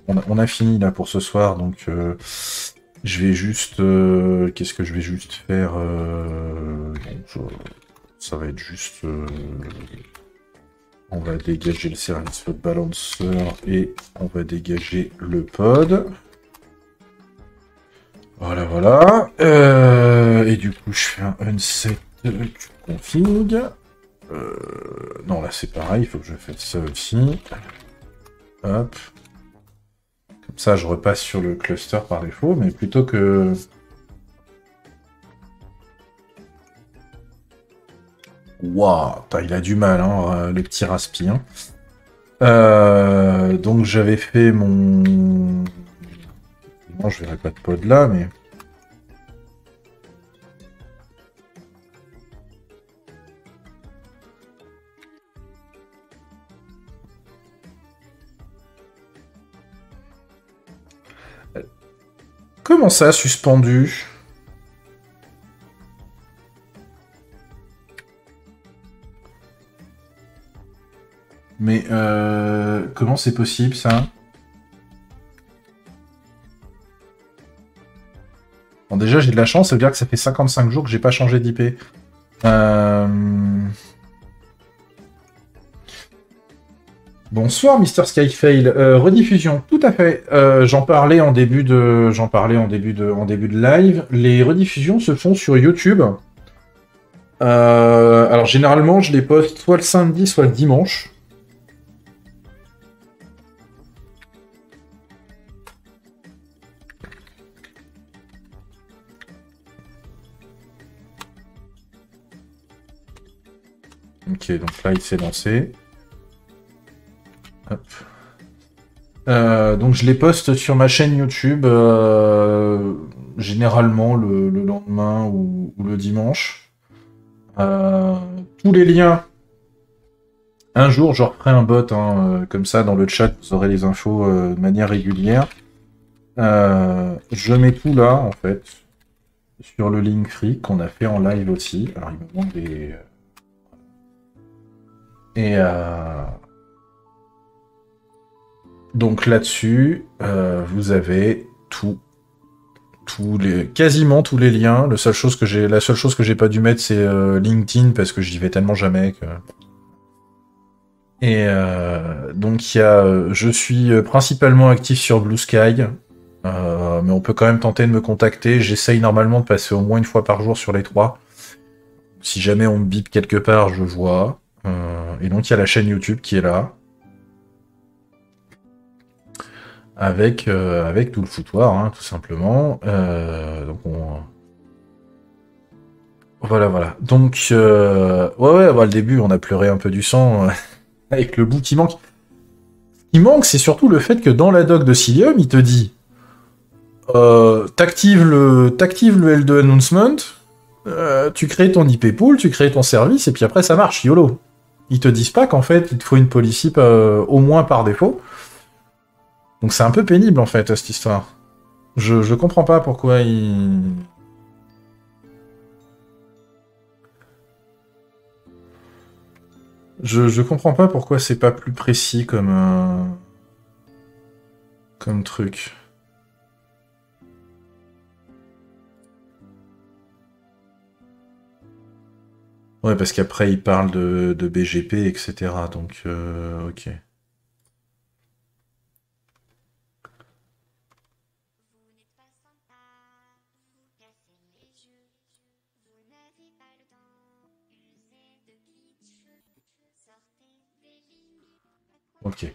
on a fini là pour ce soir, donc je vais juste, qu'est-ce que je vais juste faire ça va être juste, on va dégager le service load balancer et on va dégager le pod. Voilà, voilà. Et du coup, je fais un unset config. Non, là c'est pareil, il faut que je fasse ça aussi. Hop. Comme ça, je repasse sur le cluster par défaut, mais plutôt que... Waouh, il a du mal, hein, le petit raspi. Hein. Donc j'avais fait mon... Non, je verrai pas de pod là, mais... Comment ça, suspendu? Mais comment c'est possible, ça? Bon, déjà, j'ai de la chance, ça veut dire que ça fait 55 jours que j'ai pas changé d'IP. Bonsoir, Mister Skyfail. Rediffusion, tout à fait. J'en parlais en début de live. Les rediffusions se font sur YouTube. Alors généralement, je les poste soit le samedi, soit le dimanche. Ok, donc là, il s'est lancé. Hop. Donc je les poste sur ma chaîne YouTube généralement le lendemain ou le dimanche. Tous les liens. Un jour, je referai un bot, hein, comme ça, dans le chat, vous aurez les infos de manière régulière. Je mets tout là, en fait, sur le link free qu'on a fait en live aussi. Alors, il me manque des... Et donc là-dessus, vous avez quasiment tous les liens. La seule chose que j'ai pas dû mettre, c'est LinkedIn parce que j'y vais tellement jamais que... Et donc il y a, je suis principalement actif sur Blue Sky, mais on peut quand même tenter de me contacter. J'essaye normalement de passer au moins une fois par jour sur les 3. Si jamais on me bip quelque part, je vois. Et donc il y a la chaîne YouTube qui est là. Avec tout le foutoir, hein, tout simplement. Donc voilà. Donc, ouais, bah, le début, on a pleuré un peu du sang avec le bout qui manque. Ce qui manque, c'est surtout le fait que dans la doc de Cilium, il te dit t'actives le L2 announcement, tu crées ton IP pool, tu crées ton service, et puis après, ça marche, YOLO. Ils te disent pas qu'en fait, il te faut une policy au moins par défaut. Donc c'est un peu pénible en fait cette histoire. Je comprends pas pourquoi il... Je comprends pas pourquoi c'est pas plus précis comme... comme truc? Ouais, parce qu'après, il parle de BGP, etc. Donc, ok. Ok.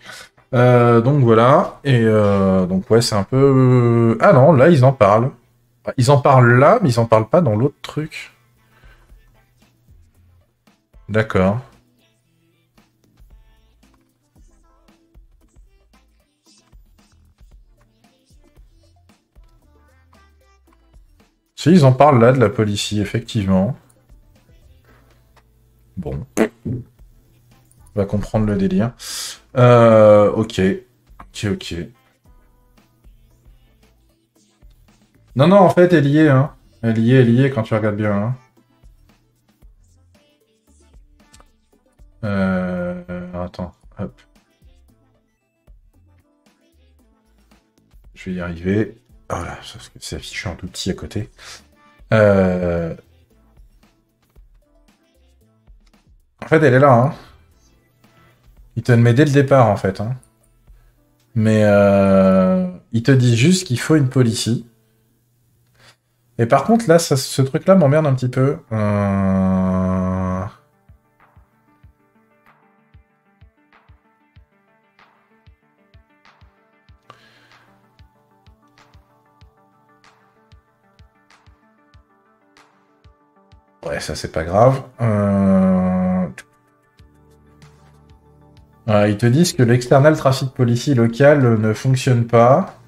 Donc voilà. Et donc ouais, c'est un peu... Ah non, là, ils en parlent. Ils en parlent là, mais ils en parlent pas dans l'autre truc. D'accord. Si, ils en parlent là, de la police, effectivement. Bon. On va comprendre le délire. Ok. Ok, ok. Non, non, en fait, elle y est, hein. Elle y est, quand tu regardes bien, hein. Attends, hop. Je vais y arriver. Voilà, parce que c'est affiché en tout petit à côté. En fait, elle est là, hein. Il te le met dès le départ, en fait, hein. Mais il te dit juste qu'il faut une policie. Et par contre, là, ce truc-là m'emmerde un petit peu. Ouais, ça, c'est pas grave. Ils te disent que l'external traffic policy local ne fonctionne pas.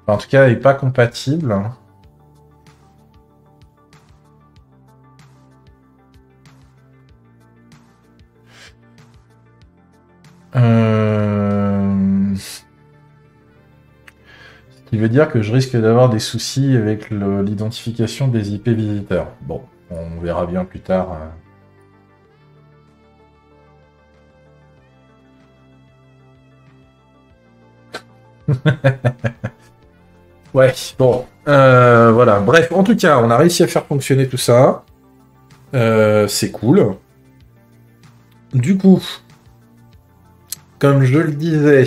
Enfin, en tout cas, n'est pas compatible. Ce qui veut dire que je risque d'avoir des soucis avec l'identification des IP visiteurs. Bon, on verra bien plus tard. Ouais, bon, voilà. Bref, en tout cas, on a réussi à faire fonctionner tout ça. C'est cool. Du coup, comme je le disais,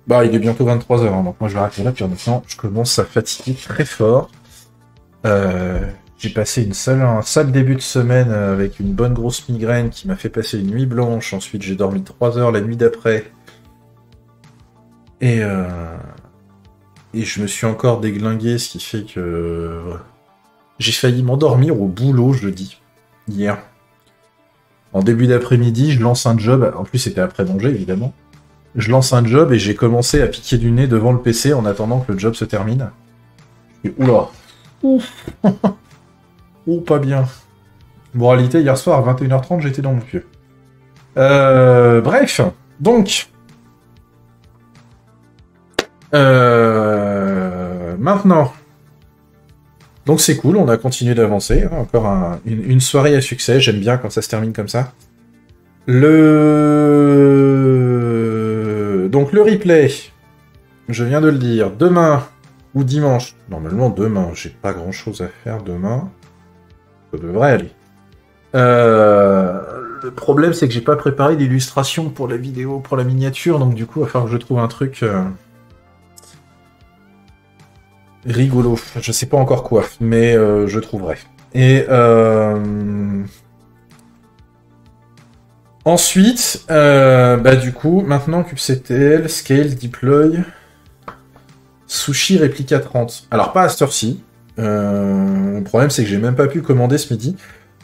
bah, il est bientôt 23h, hein, donc moi je vais arrêter là, puis maintenant je commence à fatiguer très fort. J'ai passé un sale début de semaine avec une bonne grosse migraine qui m'a fait passer une nuit blanche. Ensuite, j'ai dormi 3 heures la nuit d'après. Et je me suis encore déglingué, ce qui fait que j'ai failli m'endormir au boulot, je le dis, hier. En début d'après-midi, je lance un job. En plus, c'était après manger, évidemment. Je lance un job et j'ai commencé à piquer du nez devant le PC en attendant que le job se termine. Et oula. Ouf. Oh, pas bien. Moralité, hier soir à 21h30, j'étais dans mon pieu. Bref, donc... maintenant... Donc c'est cool, on a continué d'avancer. Hein, encore une soirée à succès, j'aime bien quand ça se termine comme ça. Donc le replay, je viens de le dire, demain ou dimanche. Normalement demain, j'ai pas grand chose à faire demain. Ça devrait aller. Le problème c'est que j'ai pas préparé d'illustration pour la vidéo, pour la miniature, donc du coup il va falloir que je trouve un truc rigolo. Je sais pas encore quoi, mais je trouverai. Et ensuite, bah du coup, maintenant kubectl, scale, deploy, sushi réplica 30. Alors pas à cette heure-ci. Le problème c'est que j'ai même pas pu commander ce midi.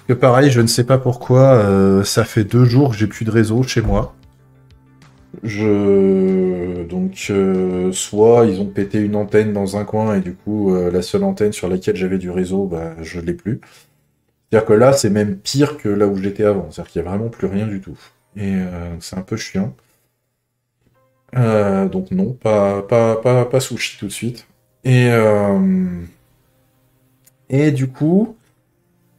Que pareil, je ne sais pas pourquoi, ça fait 2 jours que j'ai plus de réseau chez moi. Donc, soit ils ont pété une antenne dans un coin et du coup, la seule antenne sur laquelle j'avais du réseau, bah, je l'ai plus. C'est-à-dire que là, c'est même pire que là où j'étais avant. C'est-à-dire qu'il n'y a vraiment plus rien du tout. Et c'est un peu chiant. Donc non, pas sushi tout de suite. Et du coup...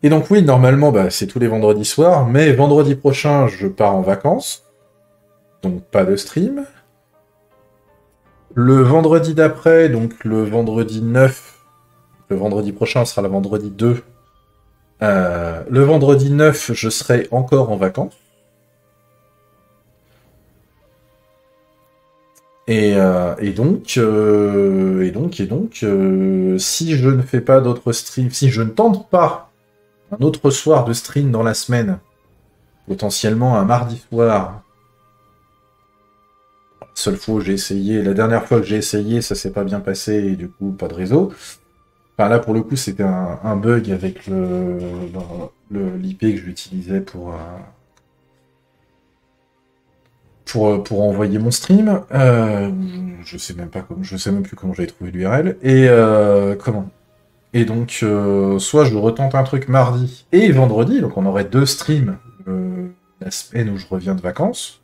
Et donc oui, normalement, bah, c'est tous les vendredis soirs, mais vendredi prochain, je pars en vacances. donc pas de stream. Le vendredi d'après, donc le vendredi 9, le vendredi prochain sera le vendredi 2. Le vendredi 9, je serai encore en vacances. Et donc, si je ne fais pas d'autres streams, si je ne tente pas un autre soir de stream dans la semaine, potentiellement un mardi soir, la seule fois où j'ai essayé, la dernière fois que j'ai essayé, ça s'est pas bien passé et du coup pas de réseau. Enfin là pour le coup c'était un bug avec l'IP que j'utilisais pour envoyer mon stream. Je sais même plus comment j'avais trouvé l'URL. Et comment? Et donc, soit je retente un truc mardi et vendredi, donc on aurait 2 streams la semaine où je reviens de vacances.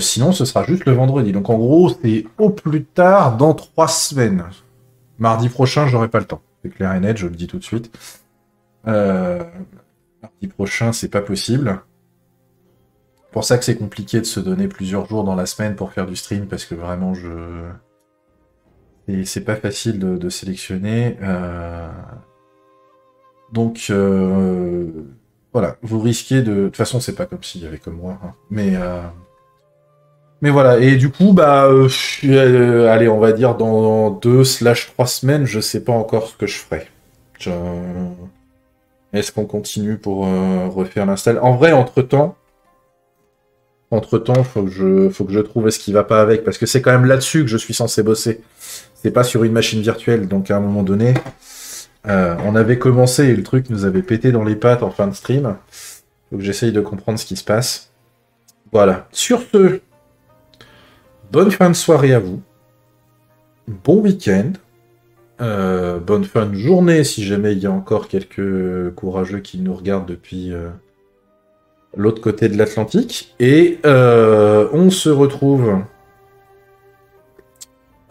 Sinon, ce sera juste le vendredi. Donc en gros, c'est au plus tard dans 3 semaines. Mardi prochain, j'aurai pas le temps. C'est clair et net, je le dis tout de suite. Mardi prochain, c'est pas possible. C'est pour ça que c'est compliqué de se donner plusieurs jours dans la semaine pour faire du stream, parce que vraiment, c'est pas facile de sélectionner. Donc, voilà, vous risquez de... De toute façon, c'est pas comme s'il y avait comme moi. Hein. Mais voilà, et du coup, allez, on va dire dans 2/3 semaines, je sais pas encore ce que je ferai. Est-ce qu'on continue pour refaire l'install? En vrai, entre-temps, faut que je trouve ce qui va pas avec, parce que c'est quand même là-dessus que je suis censé bosser. C'est pas sur une machine virtuelle, donc à un moment donné, on avait commencé et le truc nous avait pété dans les pattes en fin de stream. Faut que j'essaye de comprendre ce qui se passe. Voilà. Sur ce, bonne fin de soirée à vous. Bon week-end. Bonne fin de journée si jamais il y a encore quelques courageux qui nous regardent depuis l'autre côté de l'Atlantique. Et on se retrouve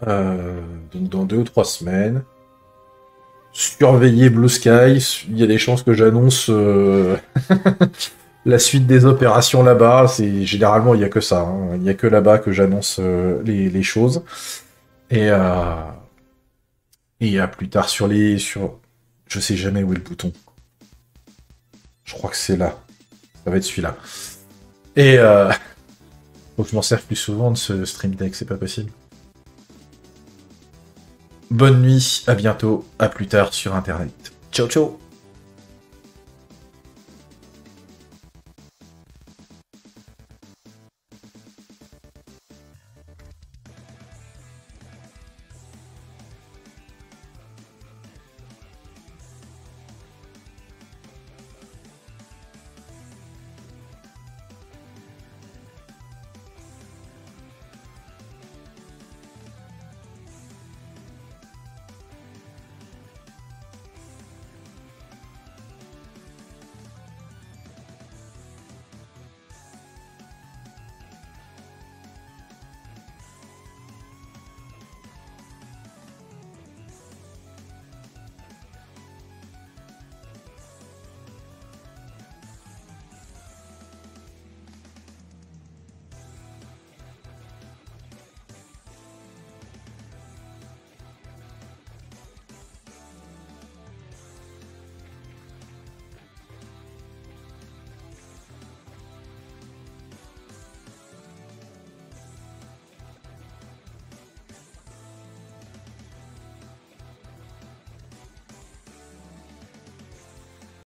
donc dans 2 ou 3 semaines. Surveillez Blue Sky. Il y a des chances que j'annonce la suite des opérations là-bas. Généralement il n'y a que ça. Hein. Il n'y a que là-bas que j'annonce les choses. Et à plus tard sur. Je sais jamais où est le bouton. Je crois que c'est là. Ça va être celui-là. Et faut que je m'en serve plus souvent de ce Stream Deck, c'est pas possible. Bonne nuit, à bientôt, à plus tard sur Internet. Ciao ciao.